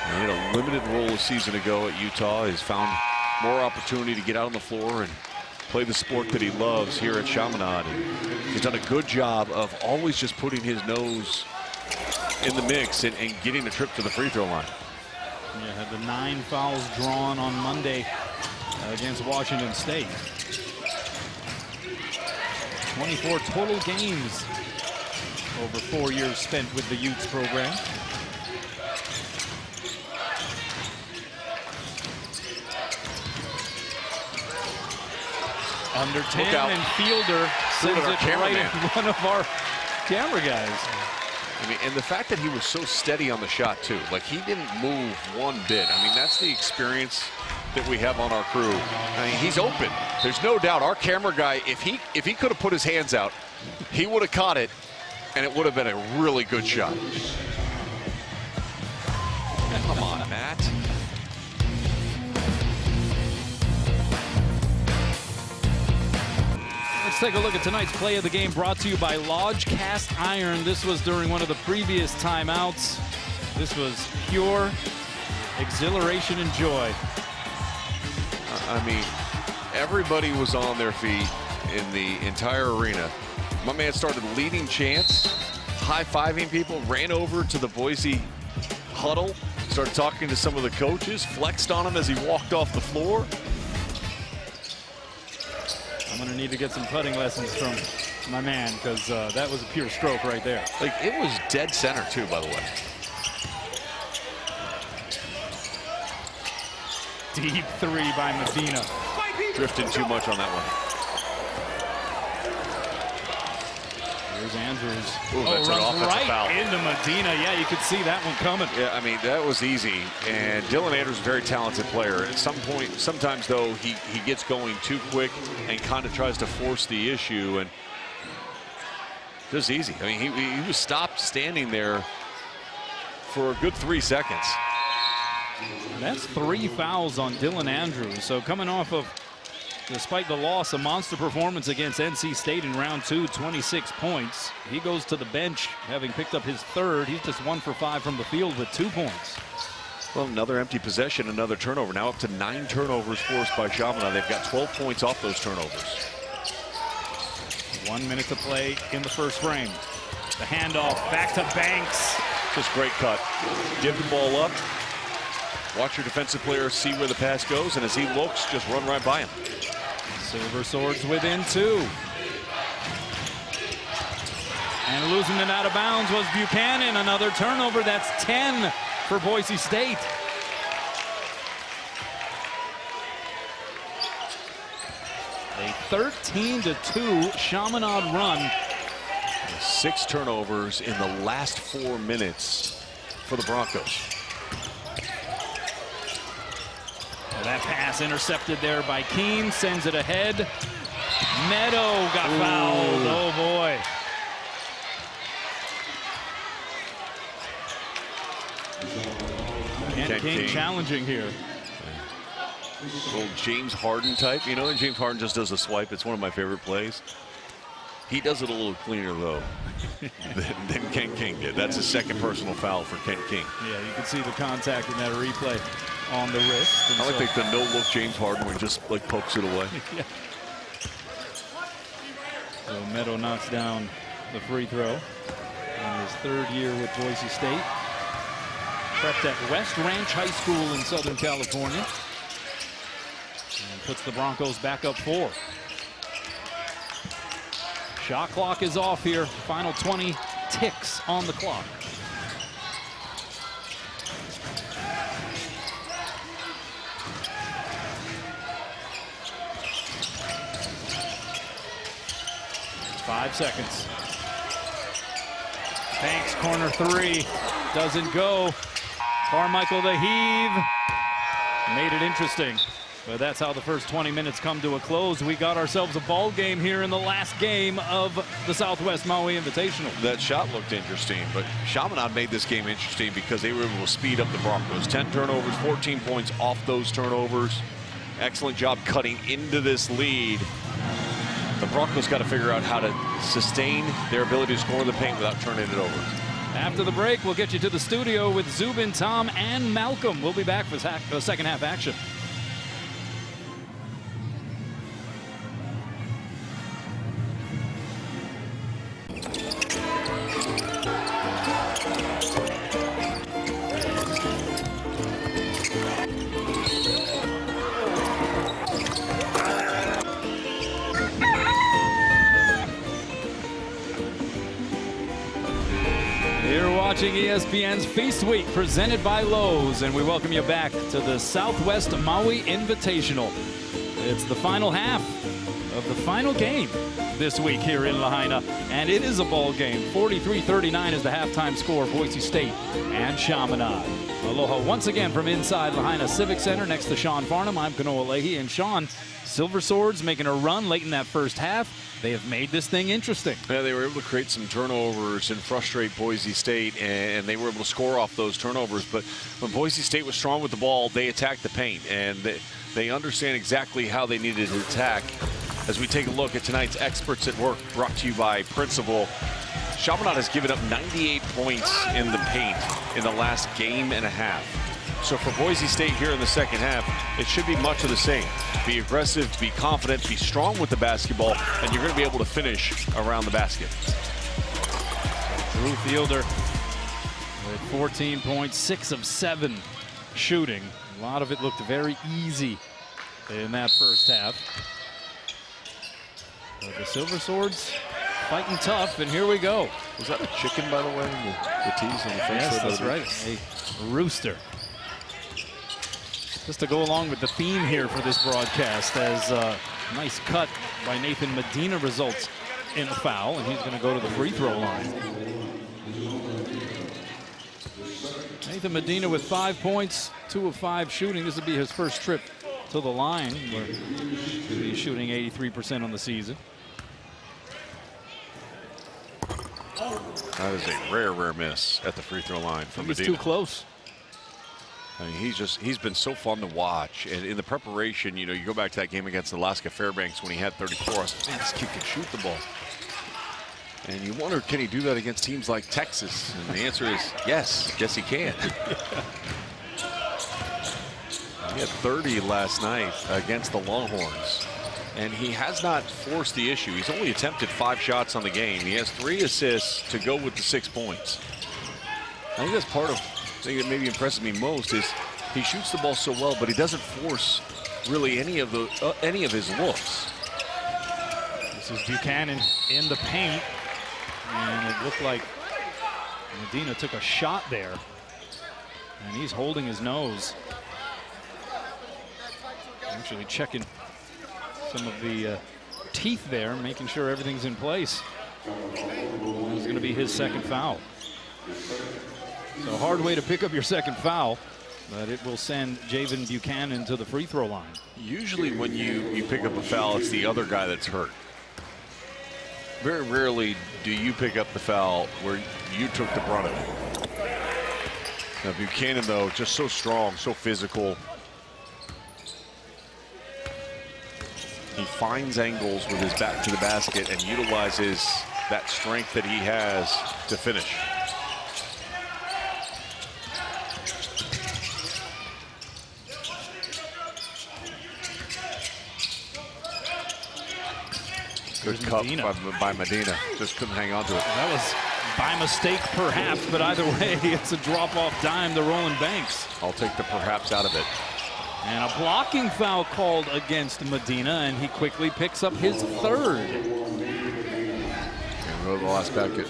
[SPEAKER 2] He had a limited role a season ago at Utah. He's found more opportunity to get out on the floor and play the sport that he loves here at Chaminade. He's done a good job of always just putting his nose in the mix and getting a trip to the free throw line.
[SPEAKER 1] Yeah, had the 9 fouls drawn on Monday against Washington State. 24 total games over 4 years spent with the Utes program. Under 10, and Fielder sends it right at one of our camera guys.
[SPEAKER 2] I mean, and the fact that he was so steady on the shot too, like he didn't move one bit. I mean, that's the experience that we have on our crew. I mean, he's open. There's no doubt. Our camera guy, if he could have put his hands out, he would have caught it, and it would have been a really good shot. Come on, Matt.
[SPEAKER 1] Let's take a look at tonight's play of the game, brought to you by Lodge Cast Iron. This was during one of the previous timeouts. This was pure exhilaration and joy.
[SPEAKER 2] I mean, everybody was on their feet in the entire arena. My man started leading chants, high-fiving people, ran over to the Boise huddle, started talking to some of the coaches, flexed on him as he walked off the floor.
[SPEAKER 1] I'm going to need to get some putting lessons from my man, because that was a pure stroke right there.
[SPEAKER 2] Like, it was dead center, too, by the way.
[SPEAKER 1] Deep 3 by Medina.
[SPEAKER 2] Drifting too much on that one.
[SPEAKER 1] There's Andrews.
[SPEAKER 2] Ooh, that's an offensive
[SPEAKER 1] right
[SPEAKER 2] foul.
[SPEAKER 1] Into Medina. Yeah, you could see that one coming.
[SPEAKER 2] Yeah, I mean, that was easy. And Dylan Andrews is a very talented player. At some point, sometimes, though, he gets going too quick and kind of tries to force the issue. And it was easy. I mean, he was stopped standing there for a good 3 seconds.
[SPEAKER 1] That's 3 fouls on Dylan Andrews. So coming off of despite the loss, a monster performance against NC State in round 2, 26 points. He goes to the bench, having picked up his third. He's just 1 for 5 from the field with 2 points.
[SPEAKER 2] Well, another empty possession, another turnover. Now up to 9 turnovers forced by Chaminade. They've got 12 points off those turnovers.
[SPEAKER 1] 1 minute to play in the first frame. The handoff back to Banks.
[SPEAKER 2] Just great cut. Give the ball up. Watch your defensive player see where the pass goes, and as he looks, just run right by him.
[SPEAKER 1] Silver Swords within 2. And losing it out of bounds was Buchanan. Another turnover. That's 10 for Boise State. A 13-2 Chaminade run.
[SPEAKER 2] 6 turnovers in the last 4 minutes for the Broncos.
[SPEAKER 1] That pass intercepted there by Keene, sends it ahead. Meadow got fouled. Oh boy. Ken King challenging here.
[SPEAKER 2] Little James Harden type, you know, and James Harden just does a swipe. It's one of my favorite plays. He does it a little cleaner though than Ken King did. That's his second personal foul for Ken King.
[SPEAKER 1] Yeah, you can see the contact in that replay on the wrist.
[SPEAKER 2] I like the no-look James Harden where he just like pokes it away.
[SPEAKER 1] Yeah. So Meadow knocks down the free throw in his 3rd year with Boise State. Prepped at West Ranch High School in Southern California. And puts the Broncos back up 4. Shot clock is off here. Final 20 ticks on the clock. Five seconds. Banks corner 3. Doesn't go. Carmichael the heave. Made it interesting. But that's how the first 20 minutes come to a close. We got ourselves a ball game here in the last game of the Southwest Maui Invitational.
[SPEAKER 2] That shot looked interesting, but Chaminade made this game interesting because they were able to speed up the Broncos. 10 turnovers, 14 points off those turnovers. Excellent job cutting into this lead. The Broncos got to figure out how to sustain their ability to score in the paint without turning it over.
[SPEAKER 1] After the break, we'll get you to the studio with Zubin, Tom, and Malcolm. We'll be back for the second half action. Watching ESPN's Feast Week presented by Lowe's, and we welcome you back to the Southwest Maui Invitational. It's the final half of the final game this week here in Lahaina, and it is a ball game. 43-39 is the halftime score, Boise State and Chaminade. Aloha once again from inside Lahaina Civic Center next to Sean Farnham. I'm Kanoa Leahy, and Sean, Silver Swords making a run late in that first half. They have made this thing interesting.
[SPEAKER 2] Yeah, they were able to create some turnovers and frustrate Boise State, and they were able to score off those turnovers. But when Boise State was strong with the ball, they attacked the paint, and they understand exactly how they needed to attack. As we take a look at tonight's Experts at Work, brought to you by Principal, Chaminade has given up 98 points in the paint in the last game and a half. So for Boise State here in the second half, it should be much of the same. Be aggressive, be confident, be strong with the basketball, and you're going to be able to finish around the basket.
[SPEAKER 1] Drew Fielder with 14 points, 6 of 7 shooting. A lot of it looked very easy in that first half. But the Silver Swords fighting tough, and here we go.
[SPEAKER 2] Was that a chicken, by the way? The tees on the face?
[SPEAKER 1] Yes, that's right. A rooster. Just to go along with the theme here for this broadcast, as a nice cut by Nathan Medina results in a foul, and he's going to go to the free throw line. Nathan Medina with 5 points, 2 of 5 shooting. This will be his first trip to the line, where he's shooting 83% on the season.
[SPEAKER 2] That is a rare miss at the free throw line from Medina.
[SPEAKER 1] He's too close.
[SPEAKER 2] I mean, he's been so fun to watch. And in the preparation, you know, you go back to that game against Alaska Fairbanks when he had 34. I was like, man, this kid can shoot the ball. And you wonder, can he do that against teams like Texas? And the answer is yes, he can. He had 30 last night against the Longhorns. And he has not forced the issue. He's only attempted 5 shots on the game. He has 3 assists to go with the 6 points. I think that's part of the thing that maybe impresses me most is he shoots the ball so well, but he doesn't force really any of his looks.
[SPEAKER 1] This is Buchanan in the paint. And it looked like Medina took a shot there. And he's holding his nose. Actually checking some of the teeth there, making sure everything's in place. It's going to be his second foul. So hard way to pick up your second foul, but it will send Javen Buchanan to the free throw line. Usually when you pick up a foul, it's the other guy that's hurt. Very rarely do you pick up the foul where you took the brunt of it. Now Buchanan, though, just so strong, so physical. He finds angles with his back to the basket and utilizes that strength that he has to finish. Good cup by Medina. Just couldn't hang on to it. That was by mistake, perhaps, but either way, it's a drop-off dime to Roland Banks. I'll take the perhaps out of it. And a blocking foul called against Medina, and he quickly picks up his 3rd. And go to the last bucket.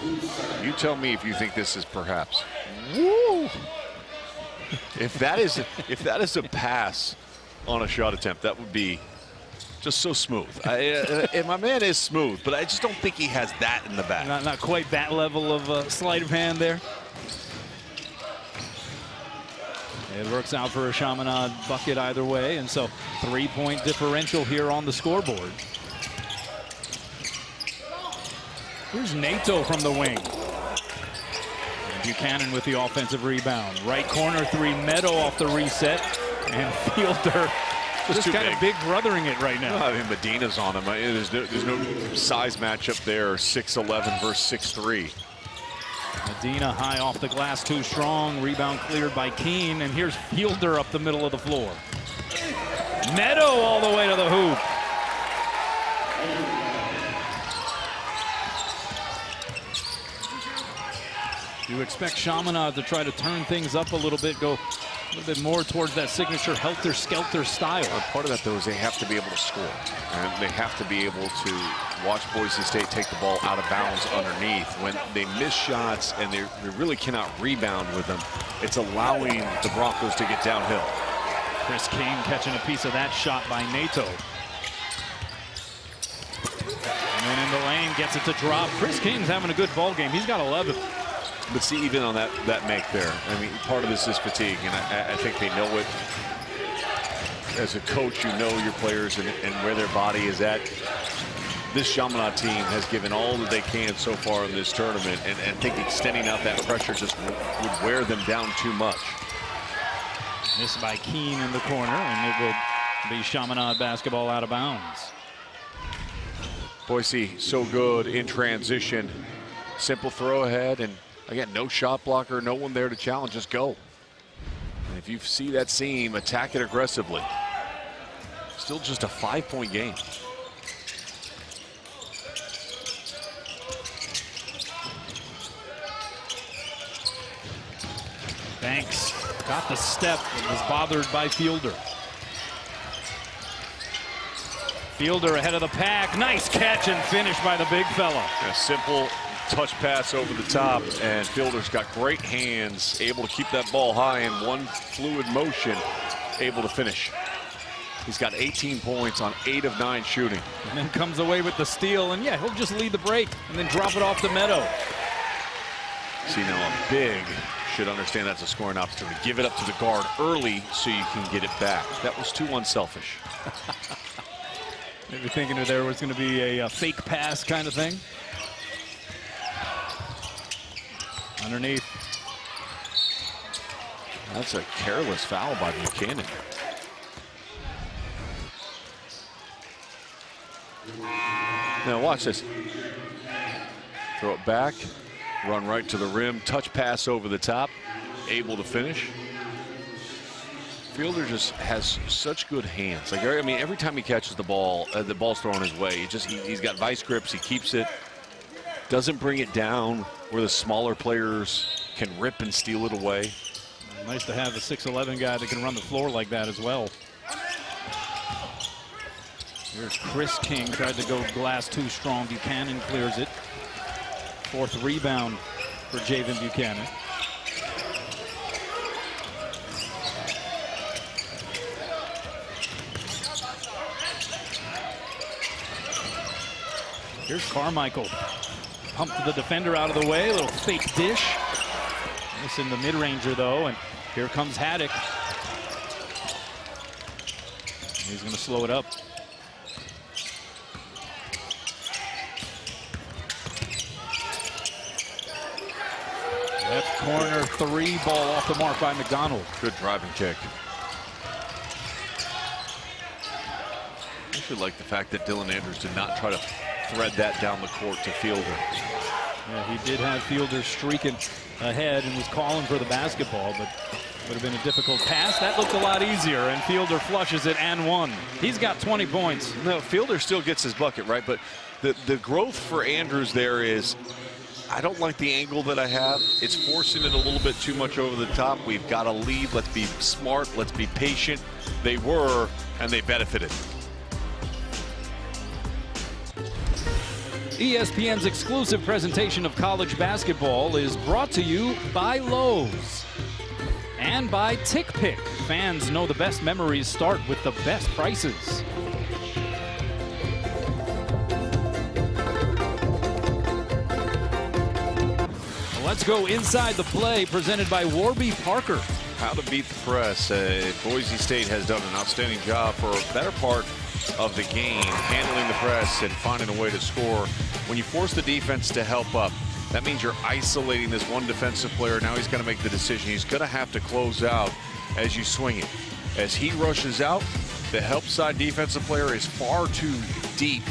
[SPEAKER 1] You tell me if you think this is perhaps. Woo! If that is a pass on a shot attempt, that would be just so smooth. And my man is smooth, but I just don't think he has that in the back. Not quite that level of sleight of hand there. It works out for a Chaminade bucket either way, and so 3-point differential here on the scoreboard. Here's Nato from the wing. And Buchanan with the offensive rebound. Right corner 3, Meadow off the reset, and Fielder just kind of big brothering it right now. I mean, Medina's on him. There's no size matchup there. 6'11" versus 6'3". Medina high off the glass, too strong. Rebound cleared by Keene, and here's Fielder up the middle of the floor. Meadow all the way to the hoop. You expect Chaminade to try to turn things up a little bit, go a little bit more towards that signature helter-skelter style. Part of that, though, is they have to be able to score. And they have to be able to watch Boise State take the ball out of bounds underneath. When they miss shots and they really cannot rebound with them, it's allowing the Broncos to get downhill. Chris King catching a piece of that shot by Nato. And then in the lane, gets it to drop. Chris King's having a good ball game. He's got 11. But see, even on that make there, I mean, part of this is fatigue, and I think they know it. As a coach, you know your players and where their body is at. This Chaminade team has given all that they can so far in this tournament, and I think extending out that pressure just would wear them down too much. Missed by Keene in the corner, and it will be Chaminade basketball out of bounds. Boise so good in transition. Simple throw ahead, and again, no shot blocker, no one there to challenge, just go. And if you see that seam, attack it aggressively. Still just a 5-point game. Banks got the step and was bothered by Fielder. Fielder ahead of the pack. Nice catch and finish by the big fella. A simple touch pass over the top, and Fielder's got great hands, able to keep that ball high in one fluid motion, able to finish. He's got 18 points on 8 of 9 shooting. And then comes away with the steal, and yeah, he'll just lead the break and then drop it off to Meadow. See, now a big should understand that's a scoring opportunity. Give it up to the guard early so you can get it back. That was too unselfish. Maybe thinking that there was going to be a fake pass kind of thing. Underneath.
[SPEAKER 2] That's a careless foul by Buchanan. Now watch this. Throw it back, run right to the rim, touch pass over the top, able to finish. Fielder just has such good hands. Like, I mean, every time he catches the ball's thrown his way. He's got vice grips. He keeps it, doesn't bring it down where the smaller players can rip and steal it away.
[SPEAKER 1] Nice to have a 6'11" guy that can run the floor like that as well. Here's Chris King, tried to go glass too strong. Buchanan clears it. Fourth rebound for Javen Buchanan. Here's Carmichael. Pumped the defender out of the way. A little fake dish. Missing the mid-ranger, though. And here comes Haddock. He's going to slow it up. Left corner three, ball off the mark by McDonald.
[SPEAKER 2] Good driving kick. I actually like the fact that Dylan Andrews did not try to thread that down the court to Fielder.
[SPEAKER 1] Yeah, he did have Fielder streaking ahead and was calling for the basketball, but would have been a difficult pass. That looked a lot easier, and Fielder flushes it and one. He's got 20 points.
[SPEAKER 2] No, Fielder still gets his bucket, right? But the growth for Andrews there is, I don't like the angle that I have. It's forcing it a little bit too much over the top. We've got a lead. Let's be smart. Let's be patient. They were, and they benefited.
[SPEAKER 1] ESPN's exclusive presentation of college basketball is brought to you by Lowe's and by TickPick. Fans know the best memories start with the best prices. Let's go inside the play, presented by Warby Parker.
[SPEAKER 2] How to beat the press. Boise State has done an outstanding job for a better part of the game, handling the press and finding a way to score. When you force the defense to help up, that means you're isolating this one defensive player. Now he's got to make the decision. He's going to have to close out as you swing it. As he rushes out, the help side defensive player is far too deep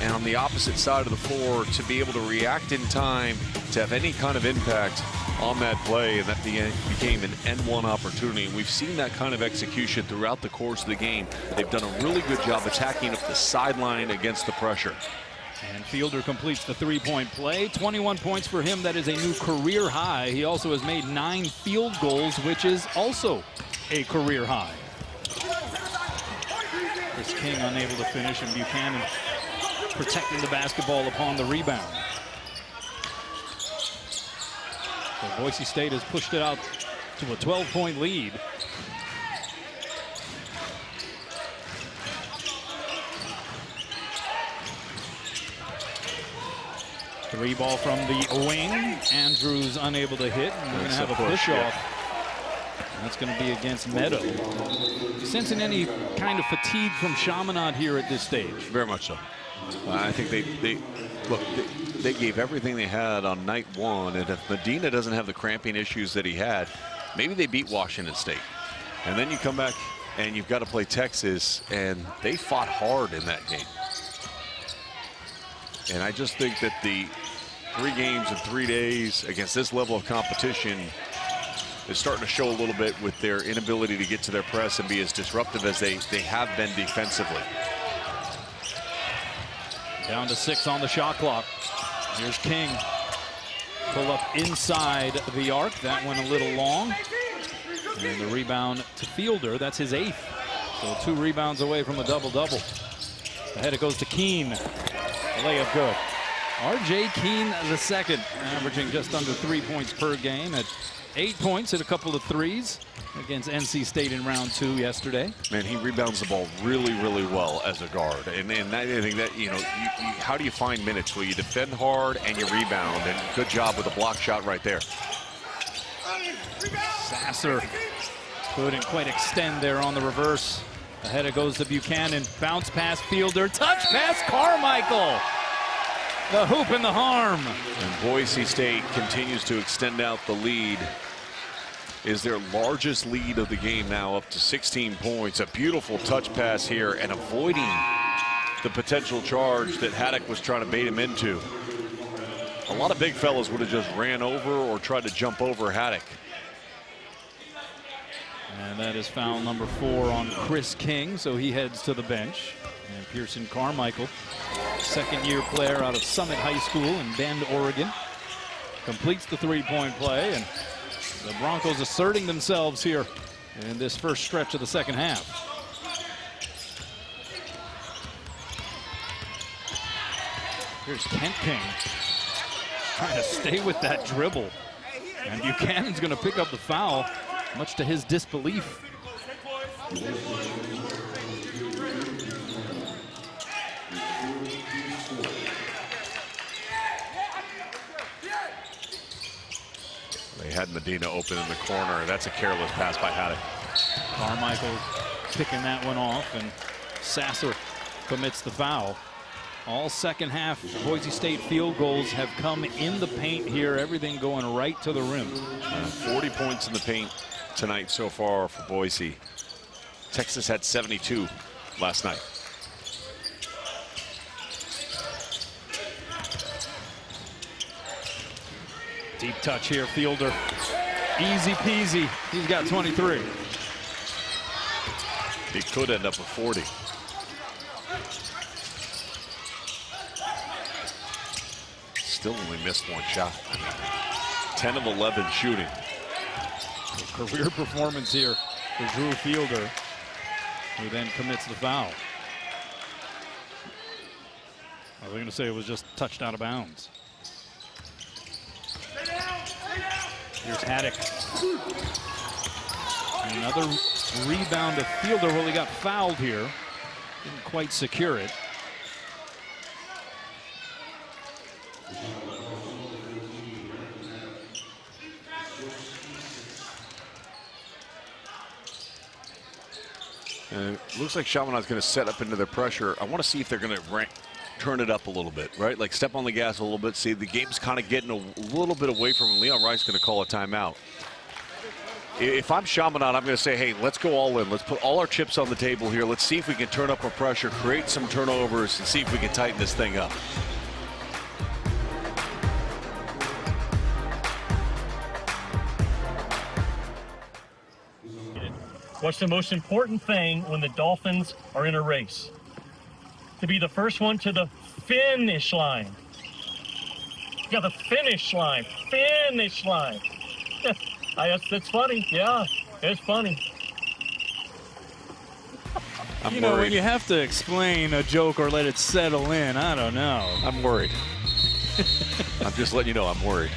[SPEAKER 2] and on the opposite side of the floor to be able to react in time to have any kind of impact on that play, and that became an N1 opportunity. And we've seen that kind of execution throughout the course of the game. They've done a really good job attacking up the sideline against the pressure.
[SPEAKER 1] And Fielder completes the three-point play. 21 points for him. That is a new career high. He also has made 9 field goals, which is also a career high. Chris King unable to finish, and Buchanan protecting the basketball upon the rebound. So Boise State has pushed it out to a 12-point lead. Three ball from the wing. Andrews unable to hit, and we're going to have a push-off. That's going to be against Meadow. Sensing any kind of fatigue from Chaminade here at this stage?
[SPEAKER 2] Very much so. I think they gave everything they had on night one, and if Medina doesn't have the cramping issues that he had, maybe they beat Washington State. And then you come back and you've got to play Texas, and they fought hard in that game. And I just think that the 3 games in 3 days against this level of competition is starting to show a little bit with their inability to get to their press and be as disruptive as they have been defensively.
[SPEAKER 1] Down to 6 on the shot clock. Here's King. Pull up inside the arc. That went a little long. And the rebound to Fielder. That's his 8th. So 2 rebounds away from a double-double. Ahead it goes to Keene. Layup good. R.J. Keene II, averaging just under 3 points per game at 8 points, hit a couple of threes against NC State in round 2 yesterday.
[SPEAKER 2] Man, he rebounds the ball really, really well as a guard. And I think that, you know, how do you find minutes? Well, you defend hard and you rebound. And good job with a block shot right there.
[SPEAKER 1] Sasser couldn't quite extend there on the reverse. Ahead it goes to Buchanan. Bounce pass Fielder. Touch pass Carmichael. The hoop and the harm.
[SPEAKER 2] And Boise State continues to extend out the lead. is their largest lead of the game now, up to 16 points. A beautiful touch pass here and avoiding the potential charge that Haddock was trying to bait him into. A lot of big fellas would have just ran over or tried to jump over Haddock.
[SPEAKER 1] And that is foul number 4 on Chris King, so he heads to the bench. And Pearson Carmichael, second-year player out of Summit High School in Bend, Oregon, completes the three-point play, and the Broncos asserting themselves here in this first stretch of the second half. Here's Kent King trying to stay with that dribble, and Buchanan's going to pick up the foul, much to his disbelief.
[SPEAKER 2] They had Medina open in the corner. That's a careless pass by Haddock.
[SPEAKER 1] Carmichael picking that one off, and Sasser commits the foul. All second half Boise State field goals have come in the paint here. Everything going right to the rim.
[SPEAKER 2] 40 points in the paint tonight so far for Boise. Texas had 72 last night.
[SPEAKER 1] Deep touch here, Fielder. Easy peasy. He's got 23.
[SPEAKER 2] He could end up with 40. Still only missed one shot. 10 of 11 shooting.
[SPEAKER 1] A career performance here for Drew Fielder, who then commits the foul. I was going to say it was just touched out of bounds. Here's Haddock. Another rebound to Fielder. Well, he got fouled here. Didn't quite secure it.
[SPEAKER 2] Looks like Chaminade's going to set up into their pressure. I want to see if they're going to turn it up a little bit, right? Like step on the gas a little bit. See, the game's kind of getting a little bit away from him. Leon Rice going to call a timeout. If I'm Chaminade, I'm going to say, hey, let's go all in. Let's put all our chips on the table here. Let's see if we can turn up our pressure, create some turnovers, and see if we can tighten this thing up.
[SPEAKER 3] What's the most important thing when the Dolphins are in a race? To be the first one to the finish line. Yeah, the finish line. Finish line. It's funny. Yeah, it's funny.
[SPEAKER 1] You know, when you have to explain a joke or let it settle in, I don't know.
[SPEAKER 2] I'm worried. I'm just letting you know I'm worried.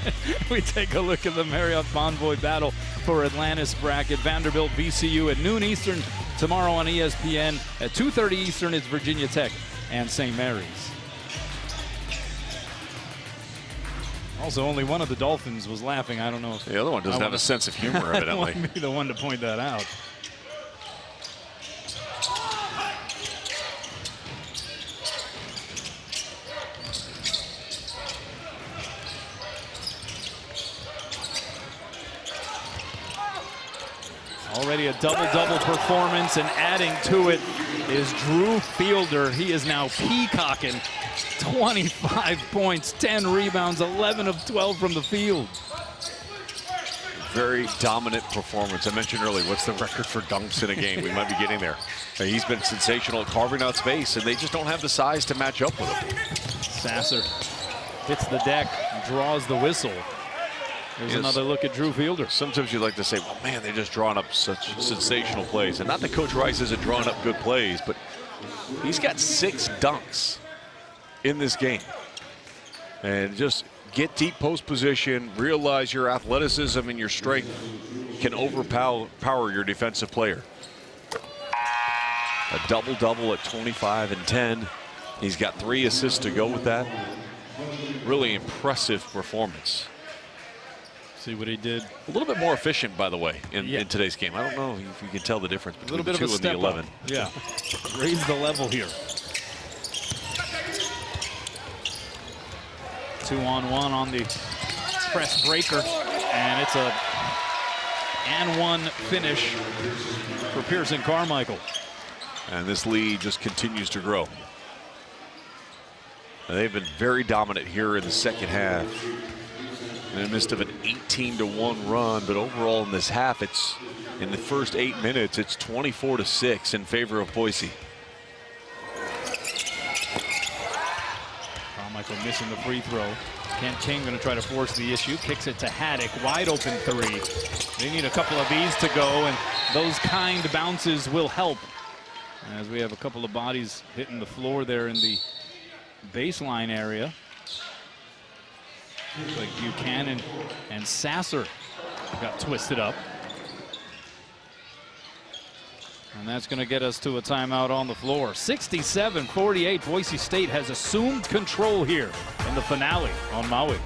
[SPEAKER 1] We take a look at the Marriott Bonvoy battle for Atlantis bracket. Vanderbilt, VCU at noon Eastern tomorrow on ESPN. At 2:30 Eastern, it's Virginia Tech and St. Mary's. Also, only one of the Dolphins was laughing. I don't know if
[SPEAKER 2] the other one doesn't have a sense of humor, evidently.
[SPEAKER 1] I don't want to be the one to point that out. Already a double-double performance, and adding to it is Drew Fielder. He is now peacocking. 25 points, 10 rebounds, 11 of 12 from the field.
[SPEAKER 2] Very dominant performance. I mentioned earlier, what's the record for dunks in a game? We might be getting there. He's been sensational at carving out space, and they just don't have the size to match up with him.
[SPEAKER 1] Sasser hits the deck, draws the whistle. There's another look at Drew Fielder.
[SPEAKER 2] Sometimes you like to say, well, man, they're just drawing up such sensational plays. And not that Coach Rice isn't drawing up good plays, but he's got 6 dunks in this game. And just get deep post position, realize your athleticism and your strength can overpower your defensive player. A double-double at 25 and 10. He's got 3 assists to go with that. Really impressive performance.
[SPEAKER 1] See what he did.
[SPEAKER 2] A little bit more efficient, by the way, in today's game. I don't know if you can tell the difference between the 2 and the 11.
[SPEAKER 1] Yeah, raise the level here. 2-on-1 on the press breaker, and it's a and 1 finish for Pearson Carmichael.
[SPEAKER 2] And this lead just continues to grow. They've been very dominant here in the second half. In the midst of an 18-1 run, but overall in this half, it's in the first 8 minutes, it's 24-6 in favor of Boise.
[SPEAKER 1] Carmichael missing the free throw. Kent King going to try to force the issue. Kicks it to Haddock. Wide open 3. They need a couple of these to go, and those kind bounces will help. As we have a couple of bodies hitting the floor there in the baseline area. Looks like Buchanan and Sasser got twisted up. And that's going to get us to a timeout on the floor. 67-48. Boise State has assumed control here in the finale on Maui.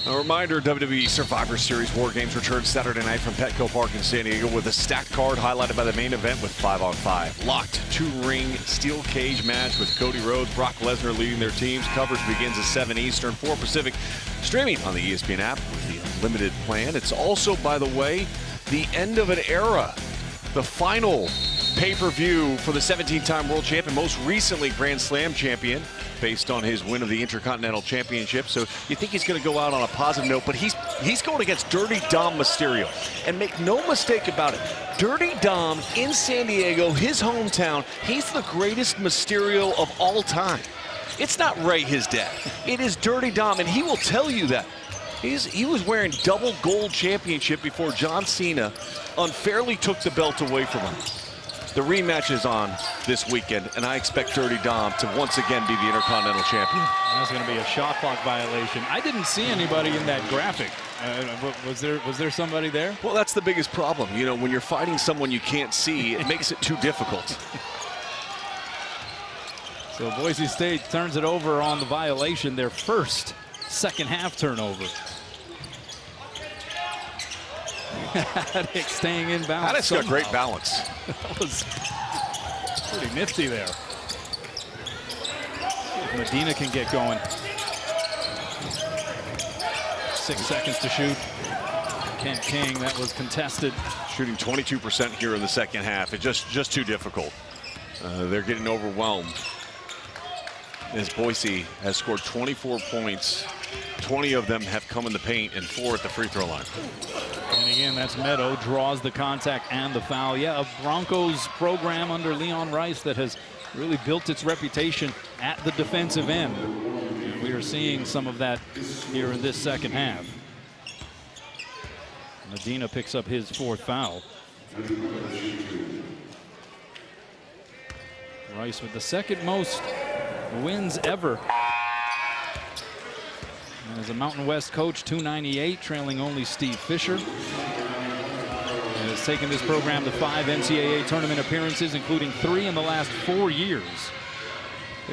[SPEAKER 2] A reminder, WWE Survivor Series War Games returns Saturday night from Petco Park in San Diego with a stacked card highlighted by the main event with 5-on-5. Locked 2-ring steel cage match with Cody Rhodes, Brock Lesnar leading their teams. Coverage begins at 7 Eastern, 4 Pacific. Streaming on the ESPN app with the unlimited plan. It's also, by the way, the end of an era. The final pay-per-view for the 17-time world champion, most recently Grand Slam champion, based on his win of the Intercontinental Championship. So you think he's going to go out on a positive note, but he's going against Dirty Dom Mysterio. And make no mistake about it, Dirty Dom in San Diego, his hometown, he's the greatest Mysterio of all time. It's not Ray, his dad. It is Dirty Dom, and he will tell you that. He was wearing double gold championship before John Cena unfairly took the belt away from him. The rematch is on this weekend, and I expect Dirty Dom to once again be the Intercontinental Champion.
[SPEAKER 1] That's going to be a shot clock violation. I didn't see anybody in that graphic. Was there somebody there?
[SPEAKER 2] Well, that's the biggest problem. You know, when you're fighting someone you can't see, it makes it too difficult.
[SPEAKER 1] So Boise State turns it over on the violation, their first second half turnover. Haddock staying in bounds.
[SPEAKER 2] Haddock's got great balance.
[SPEAKER 1] That was pretty nifty there. Medina can get going. 6 seconds to shoot. Kent King, that was contested.
[SPEAKER 2] Shooting 22% here in the second half. It's just too difficult. They're getting overwhelmed. As Boise has scored 24 points, 20 of them have come in the paint and 4 at the free throw line.
[SPEAKER 1] And again, that's Meadow, draws the contact and the foul. Yeah, a Broncos program under Leon Rice that has really built its reputation at the defensive end. And we are seeing some of that here in this second half. Medina picks up his 4th foul. Rice with the 2nd most wins ever. As a Mountain West coach, 298, trailing only Steve Fisher. And has taken this program to 5 NCAA tournament appearances, including 3 in the last 4 years.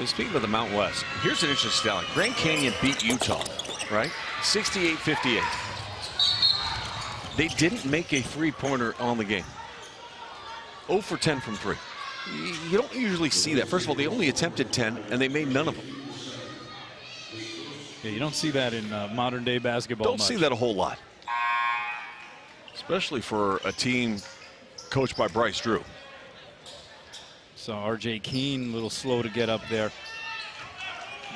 [SPEAKER 2] Speaking of the Mountain West, here's an interesting stat. Grand Canyon beat Utah, right? 68-58. They didn't make a three-pointer on the game. 0 for 10 from 3. You don't usually see that. First of all, they only attempted 10, and they made none of them.
[SPEAKER 1] Yeah, you don't see that in modern day basketball.
[SPEAKER 2] Don't see that a whole lot. Especially for a team coached by Bryce Drew.
[SPEAKER 1] So RJ Keene, a little slow to get up there.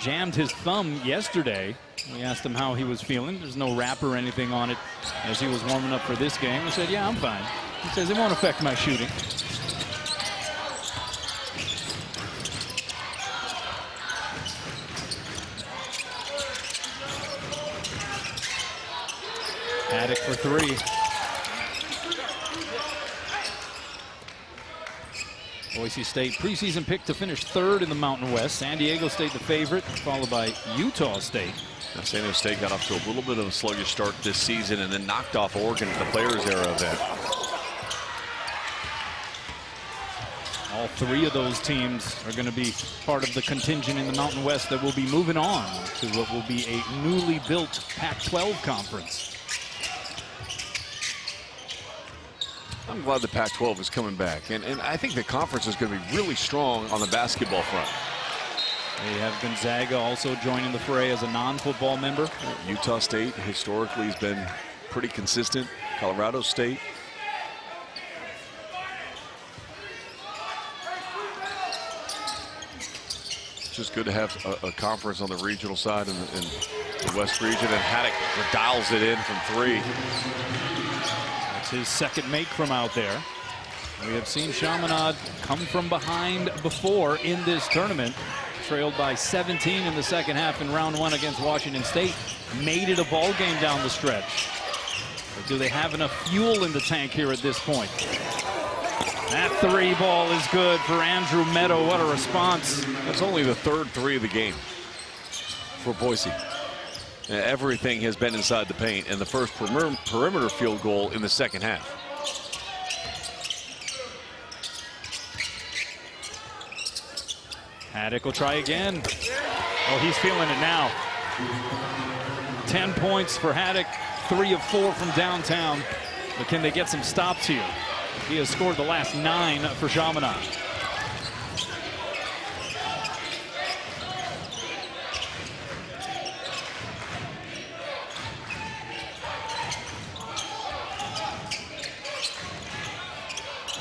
[SPEAKER 1] Jammed his thumb yesterday. We asked him how he was feeling. There's no wrap or anything on it as he was warming up for this game. He said, yeah, I'm fine. He says, it won't affect my shooting. Haddock for 3. Boise State preseason pick to finish 3rd in the Mountain West. San Diego State the favorite, followed by Utah State.
[SPEAKER 2] Now, San Diego State got off to a little bit of a sluggish start this season and then knocked off Oregon at the Players Era event.
[SPEAKER 1] All 3 of those teams are going to be part of the contingent in the Mountain West that will be moving on to what will be a newly built Pac-12 conference.
[SPEAKER 2] I'm glad the Pac-12 is coming back, and I think the conference is going to be really strong on the basketball front.
[SPEAKER 1] They have Gonzaga also joining the fray as a non-football member.
[SPEAKER 2] Utah State historically has been pretty consistent. Colorado State. It's just good to have a conference on the regional side in the West region, and Haddock dials it in from 3.
[SPEAKER 1] That's his second make from out there. We have seen Chaminade come from behind before in this tournament. Trailed by 17 in the second half in round 1 against Washington State. Made it a ball game down the stretch. But do they have enough fuel in the tank here at this point? That 3 ball is good for Andrew Meadow. What a response.
[SPEAKER 2] That's only the 3rd 3 of the game for Boise. Everything has been inside the paint, and the first perimeter field goal in the second half.
[SPEAKER 1] Haddock will try again. Oh, he's feeling it now. 10 points for Haddock, 3 of 4 from downtown. But can they get some stops here? He has scored the last 9 for Chaminade.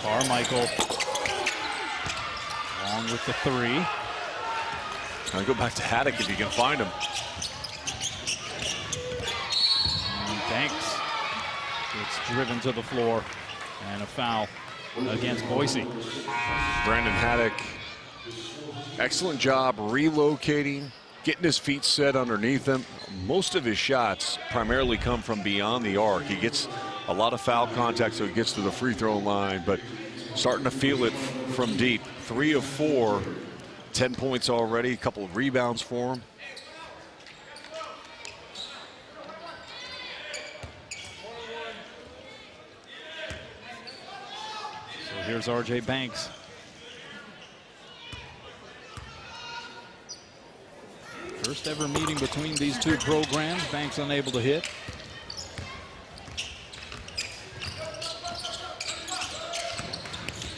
[SPEAKER 1] Carmichael along with the 3.
[SPEAKER 2] I'll go back to Haddock if you can find him.
[SPEAKER 1] And Banks gets driven to the floor, and a foul against Boise.
[SPEAKER 2] Brandon Haddock, excellent job relocating, getting his feet set underneath him. Most of his shots primarily come from beyond the arc. He gets a lot of foul contact, so he gets to the free throw line, but starting to feel it from deep. 3 of 4, 10 points already, a couple of rebounds for him.
[SPEAKER 1] So here's RJ Banks. First ever meeting between these two programs. Banks unable to hit.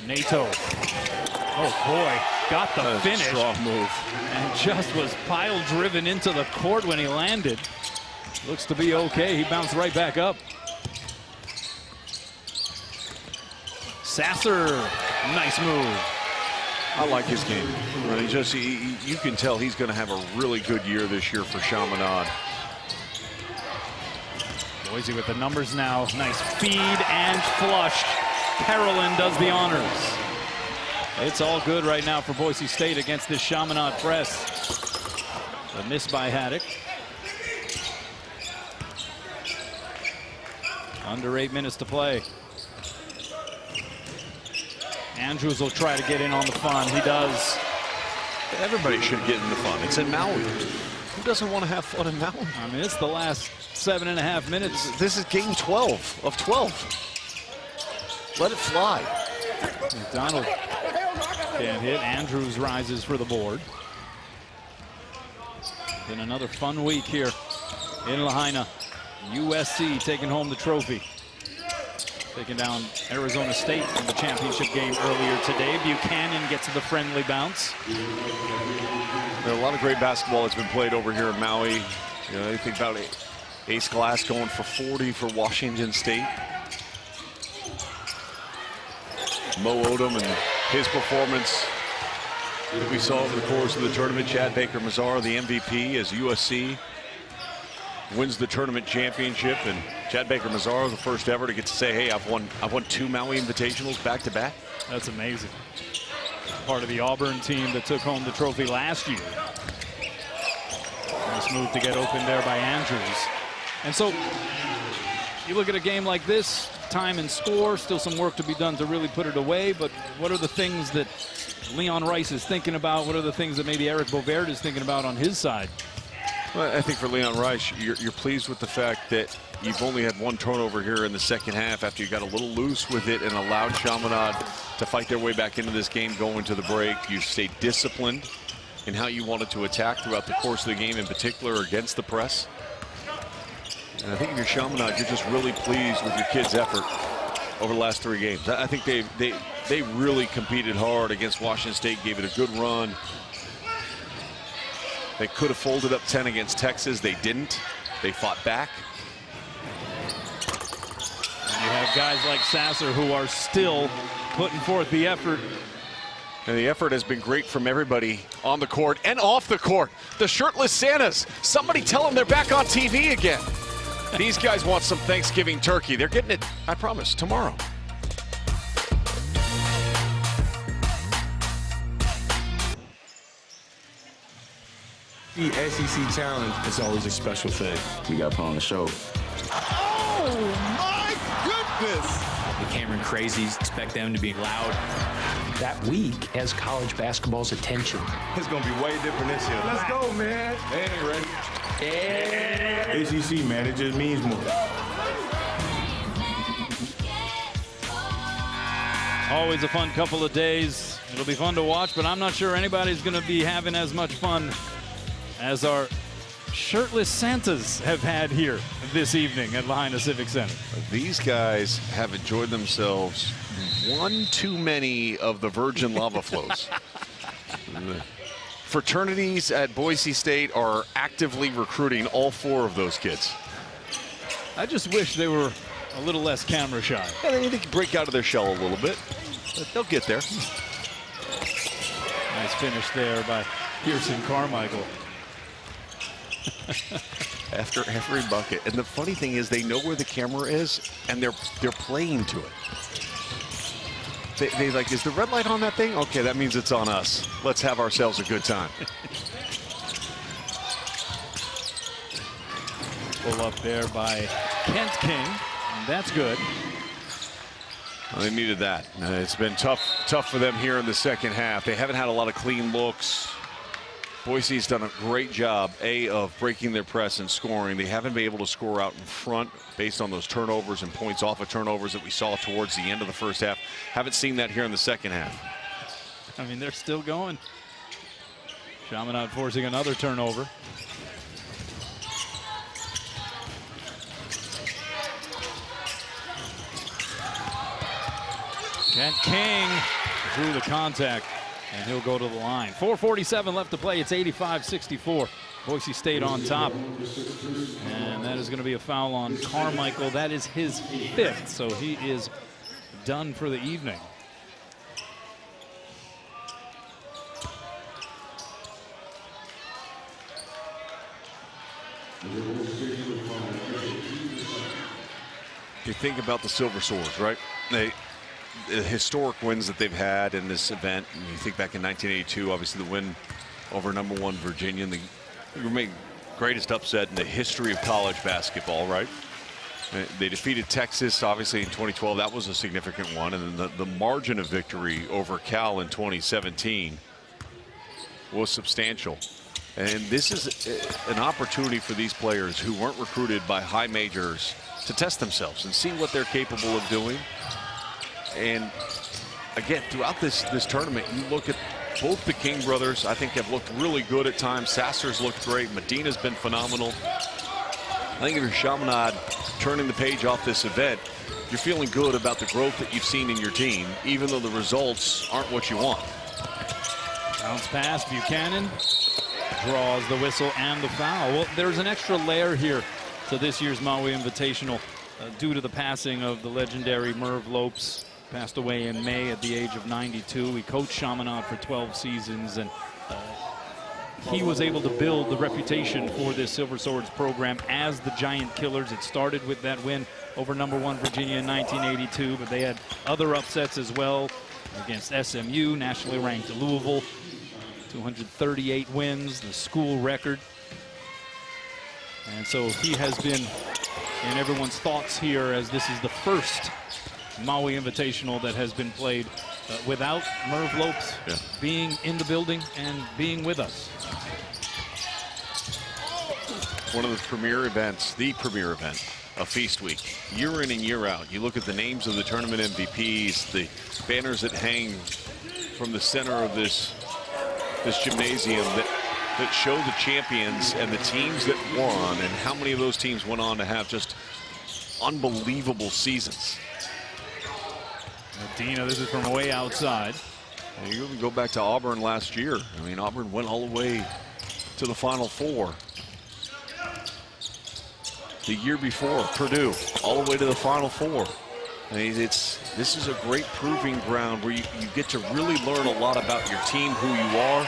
[SPEAKER 1] Nato. Oh boy, got the finish.
[SPEAKER 2] Strong move.
[SPEAKER 1] And just was pile driven into the court when he landed. Looks to be okay. He bounced right back up. Sasser, nice move.
[SPEAKER 2] I like his game. You can tell he's going to have a really good year this year for Chaminade.
[SPEAKER 1] Boise with the numbers now. Nice feed and flushed. Carolyn does the honors. It's all good right now for Boise State against this Chaminade press. A miss by Haddock. Under 8 minutes to play. Andrews will try to get in on the fun. He does.
[SPEAKER 2] Everybody should get in the fun. It's in Maui. Who doesn't want to have fun in Maui?
[SPEAKER 1] I mean, it's the last 7.5 minutes.
[SPEAKER 2] This is game 12 of 12. Let it fly.
[SPEAKER 1] McDonald can't hit. Andrews rises for the board. Been another fun week here in Lahaina. USC taking home the trophy. Taking down Arizona State in the championship game earlier today. Buchanan gets the friendly bounce.
[SPEAKER 2] There's a lot of great basketball that's been played over here in Maui. You know, you think about it. Ace Glass going for 40 for Washington State. Mo Odom and his performance that we saw over the course of the tournament. Chad Baker-Mazara, the MVP, as USC wins the tournament championship, and Chad Baker-Mazara, the first ever to get to say, "Hey, I've won 2 Maui Invitationals back to back."
[SPEAKER 1] That's amazing. Part of the Auburn team that took home the trophy last year. Nice move to get open there by Andrews. And so you look at a game like this, time and score, still some work to be done to really put it away, but what are the things that Leon Rice is thinking about? What are the things that maybe Eric Boverd is thinking about on his side?
[SPEAKER 2] Well, I think for Leon Rice, you're pleased with the fact that you've only had 1 turnover here in the second half after you got a little loose with it and allowed Chaminade to fight their way back into this game going to the break. You stayed disciplined in how you wanted to attack throughout the course of the game, in particular against the press. And I think if you're Chaminade, you're just really pleased with your kids' effort over the last 3 games. I think they really competed hard against Washington State, gave it a good run. They could have folded up 10 against Texas. They didn't. They fought back.
[SPEAKER 1] And you have guys like Sasser who are still putting forth the effort.
[SPEAKER 2] And the effort has been great from everybody on the court and off the court. The shirtless Santas. Somebody tell them they're back on TV again. These guys want some Thanksgiving turkey. They're getting it, I promise, tomorrow.
[SPEAKER 4] The SEC Challenge is always a special thing.
[SPEAKER 5] We got to put on the show.
[SPEAKER 6] Oh, my goodness!
[SPEAKER 7] The Cameron Crazies, expect them to be loud.
[SPEAKER 8] That week has college basketball's attention.
[SPEAKER 4] It's going to be way different this year. Let's go, man. They ain't ready. Yeah. ACC, man, it just means more.
[SPEAKER 1] Always a fun couple of days. It'll be fun to watch, but I'm not sure anybody's going to be having as much fun as our shirtless Santas have had here this evening at Lahaina Civic Center.
[SPEAKER 2] These guys have enjoyed themselves one too many of the Virgin Lava Flows. The fraternities at Boise State are actively recruiting all 4 of those kids.
[SPEAKER 1] I just wish they were a little less camera shy.
[SPEAKER 2] Yeah, they need to break out of their shell a little bit, but they'll get there.
[SPEAKER 1] Nice finish there by Pearson Carmichael.
[SPEAKER 2] After every bucket. And the funny thing is they know where the camera is and they're playing to it. They like, is the red light on that thing? Okay, that means it's on us. Let's have ourselves a good time.
[SPEAKER 1] Pull up there by Kent King, and that's good.
[SPEAKER 2] Well, they needed that. It's been tough for them here in the second half. They haven't had a lot of clean looks. Boise's done a great job, of breaking their press and scoring. They haven't been able to score out in front based on those turnovers and points off of turnovers that we saw towards the end of the first half. Haven't seen that here in the second half.
[SPEAKER 1] I mean, they're still going. Chaminade forcing another turnover. Kent King through the contact, and he'll go to the line. 4:47 left to play. It's 85-64. Boise State on top. And that is going to be a foul on Carmichael. That is his 5th, so he is done for the evening.
[SPEAKER 2] You think about the Silver Swords, right? The historic wins that they've had in this event. And you think back in 1982, obviously the win over #1 Virginia, and the greatest upset in the history of college basketball, right? They defeated Texas, obviously, in 2012. That was a significant one. And then the margin of victory over Cal in 2017 was substantial. And this is an opportunity for these players who weren't recruited by high majors to test themselves and see what they're capable of doing. And again, throughout this tournament, you look at both the King brothers, I think, have looked really good at times. Sasser's looked great. Medina's been phenomenal. I think if you're Chaminade turning the page off this event, you're feeling good about the growth that you've seen in your team, even though the results aren't what you want.
[SPEAKER 1] Bounce pass, Buchanan draws the whistle and the foul. Well, there's an extra layer here to this year's Maui Invitational due to the passing of the legendary Merv Lopes. Passed away in May at the age of 92. He coached Chaminade for 12 seasons, and he was able to build the reputation for this Silver Swords program as the Giant Killers. It started with that win over #1 Virginia in 1982, but they had other upsets as well against SMU, nationally ranked Louisville. 238 wins, the school record. And so he has been in everyone's thoughts here, as this is the first Maui Invitational that has been played without Merv Lopes being in the building and being with us.
[SPEAKER 2] One of the premier events, the premier event of Feast Week, year in and year out. You look at the names of the tournament MVPs, the banners that hang from the center of this gymnasium that show the champions and the teams that won, and how many of those teams went on to have just unbelievable seasons.
[SPEAKER 1] Medina, this is from way outside.
[SPEAKER 2] And you can go back to Auburn last year. I mean, Auburn went all the way to the Final Four. The year before, Purdue, all the way to the Final Four. I mean, this is a great proving ground where you get to really learn a lot about your team, who you are,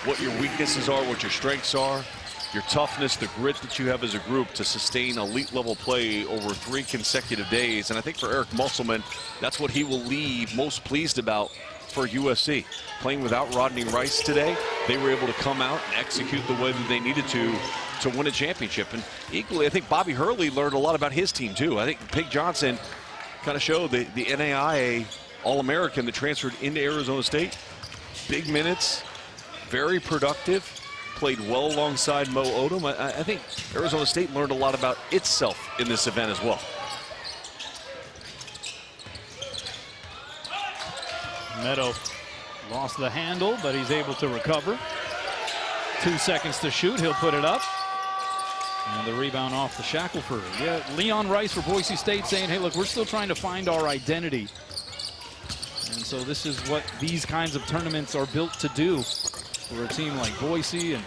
[SPEAKER 2] what your weaknesses are, what your strengths are, your toughness, the grit that you have as a group to sustain elite level play over 3 consecutive days. And I think for Eric Musselman, that's what he will leave most pleased about for USC. Playing without Rodney Rice today, they were able to come out and execute the way that they needed to win a championship. And equally, I think Bobby Hurley learned a lot about his team too. I think Pig Johnson kind of showed the NAIA All-American that transferred into Arizona State. Big minutes, very productive, played well alongside Mo Odom. I think Arizona State learned a lot about itself in this event as well.
[SPEAKER 1] Meadow lost the handle, but he's able to recover. 2 seconds to shoot. He'll put it up. And the rebound off the Shackelford. Yeah, Leon Rice for Boise State saying, hey, look, we're still trying to find our identity. And so this is what these kinds of tournaments are built to do for a team like Boise. And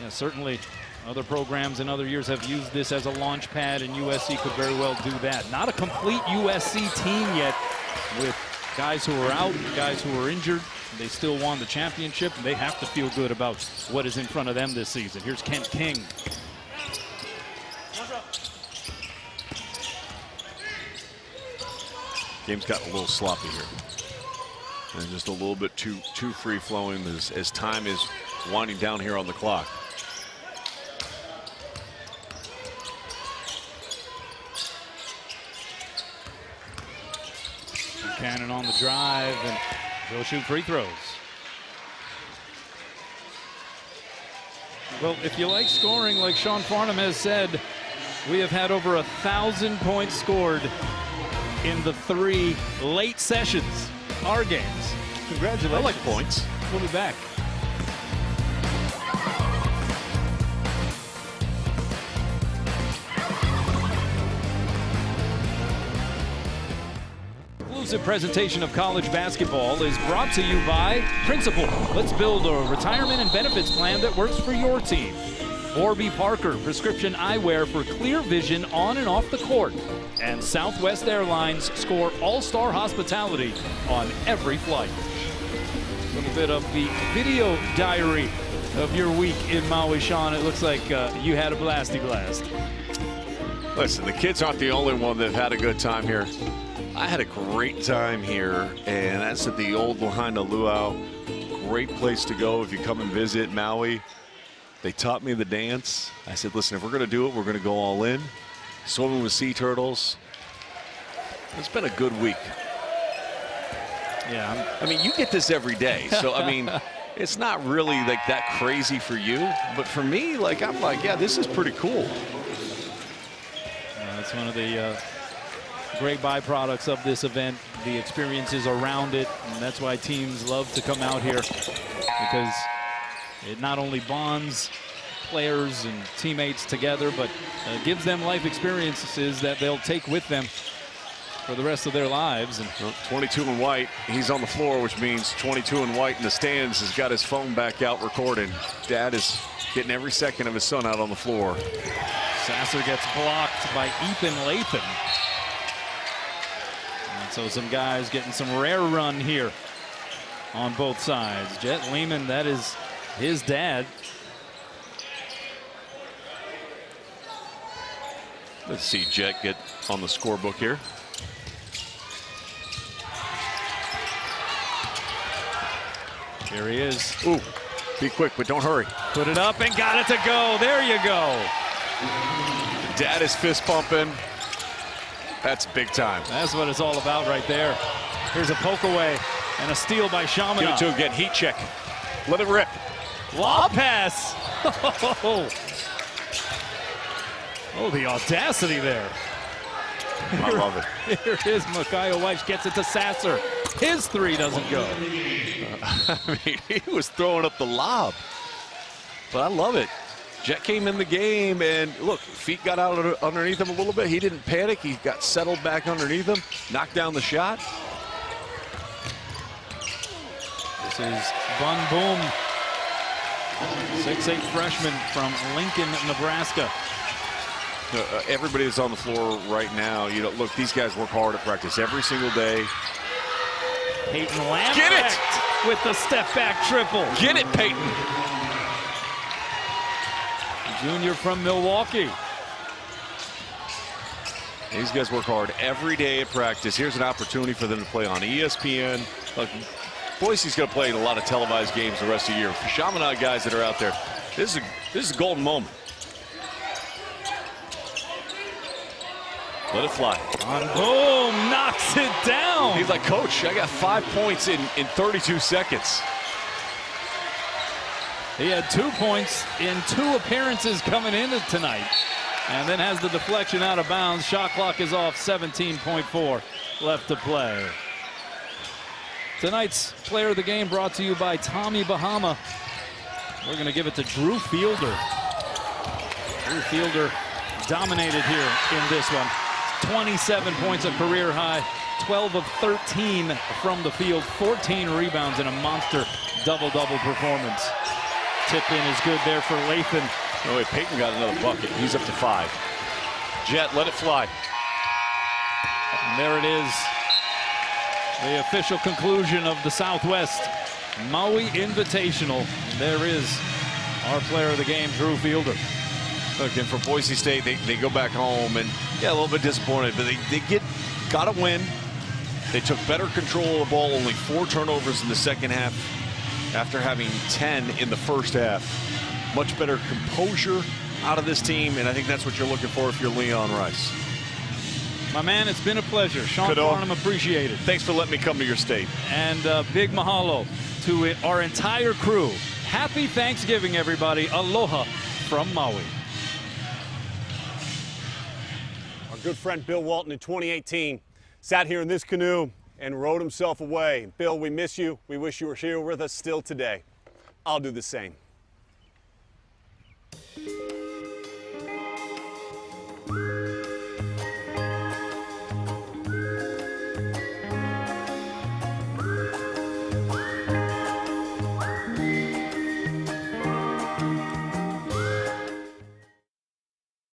[SPEAKER 1] yeah, certainly other programs in other years have used this as a launch pad, and USC could very well do that. Not a complete USC team yet, with guys who are out, guys who are injured. They still won the championship, and they have to feel good about what is in front of them this season. Here's Kent King.
[SPEAKER 2] Game's gotten a little sloppy here. And just a little bit too free-flowing as time is winding down here on the clock.
[SPEAKER 1] Buchanan on the drive, and he'll shoot free throws. Well, if you like scoring, like Sean Farnham has said, we have had over 1,000 points scored in the 3 late sessions, our games. Congratulations.
[SPEAKER 2] I like points.
[SPEAKER 1] We'll be back. Exclusive presentation of college basketball is brought to you by Principal. Let's build a retirement and benefits plan that works for your team. Warby Parker, prescription eyewear for clear vision on and off the court. And Southwest Airlines, score all-star hospitality on every flight. A little bit of the video diary of your week in Maui, Sean. It looks like you had a blasty blast.
[SPEAKER 2] Listen, the kids aren't the only one that have had a good time here. I had a great time here, and that's at the old Lahaina Luau. Great place to go if you come and visit Maui. They taught me the dance. I said, listen, if we're going to do it, we're going to go all in. Swimming with sea turtles. It's been a good week.
[SPEAKER 1] Yeah.
[SPEAKER 2] I mean, you get this every day. So, I mean, it's not really like that crazy for you. But for me, like, I'm like, yeah, this is pretty cool.
[SPEAKER 1] It's one of the great byproducts of this event, the experiences around it. And that's why teams love to come out here, because it not only bonds players and teammates together, but gives them life experiences that they'll take with them for the rest of their lives. And
[SPEAKER 2] well, 22 in white, he's on the floor, which means 22 in white in the stands has got his phone back out recording. Dad is getting every second of his son out on the floor.
[SPEAKER 1] Sasser gets blocked by Ethan Latham. And so some guys getting some rare run here on both sides. Jet Lehman, that is his dad.
[SPEAKER 2] Let's see Jet get on the scorebook here.
[SPEAKER 1] Here he is.
[SPEAKER 2] Ooh, be quick, but don't hurry.
[SPEAKER 1] Put it up and got it to go. There you go.
[SPEAKER 2] Dad is fist pumping. That's big time.
[SPEAKER 1] That's what it's all about right there. Here's a poke away and a steal by Chaminade.
[SPEAKER 2] Give it to him again. Heat check. Let it rip.
[SPEAKER 1] Lob pass. Oh, the audacity there.
[SPEAKER 2] I love it.
[SPEAKER 1] Here is Micaiah White, gets it to Sasser. His 3 doesn't go.
[SPEAKER 2] I mean, he was throwing up the lob. But I love it. Jet came in the game, and look, feet got out underneath him a little bit. He didn't panic. He got settled back underneath him, knocked down the shot.
[SPEAKER 1] This is Bun Boom 6'8" freshman from Lincoln, Nebraska.
[SPEAKER 2] Everybody that's on the floor right now, you know, look, these guys work hard at practice every single day.
[SPEAKER 1] Peyton Lambert
[SPEAKER 2] Get it!
[SPEAKER 1] with the step-back triple.
[SPEAKER 2] Get it, Peyton.
[SPEAKER 1] Junior from Milwaukee.
[SPEAKER 2] These guys work hard every day at practice. Here's an opportunity for them to play on ESPN. Look, Boise's going to play in a lot of televised games the rest of the year. For Chaminade guys that are out there, this is a golden moment. Let it fly.
[SPEAKER 1] Boom, knocks it down.
[SPEAKER 2] He's like, Coach, I got 5 points in 32 seconds.
[SPEAKER 1] He had 2 points in 2 appearances coming into tonight. And then has the deflection out of bounds. Shot clock is off, 17.4 left to play. Tonight's player of the game brought to you by Tommy Bahama. We're going to give it to Drew Fielder. Drew Fielder dominated here in this one. 27 points, a career high. 12 of 13 from the field. 14 rebounds and a monster double-double performance. Tip-in is good there for Lathan.
[SPEAKER 2] Oh, wait, Peyton got another bucket. He's up to 5. Jet, let it fly.
[SPEAKER 1] And there it is. The official conclusion of the Southwest Maui Invitational. There is our player of the game, Drew Fielder.
[SPEAKER 2] Look, and for Boise State, they go back home and, yeah, a little bit disappointed, but they got a win. They took better control of the ball, only 4 turnovers in the second half after having 10 in the first half. Much better composure out of this team, and I think that's what you're looking for if you're Leon Rice.
[SPEAKER 1] My man, it's been a pleasure. Sean Farnham, appreciate it.
[SPEAKER 2] Thanks for letting me come to your state.
[SPEAKER 1] And big mahalo to our entire crew. Happy Thanksgiving, everybody. Aloha from Maui.
[SPEAKER 5] Our good friend Bill Walton in 2018 sat here in this canoe and rowed himself away. Bill, we miss you. We wish you were here with us still today. I'll do the same.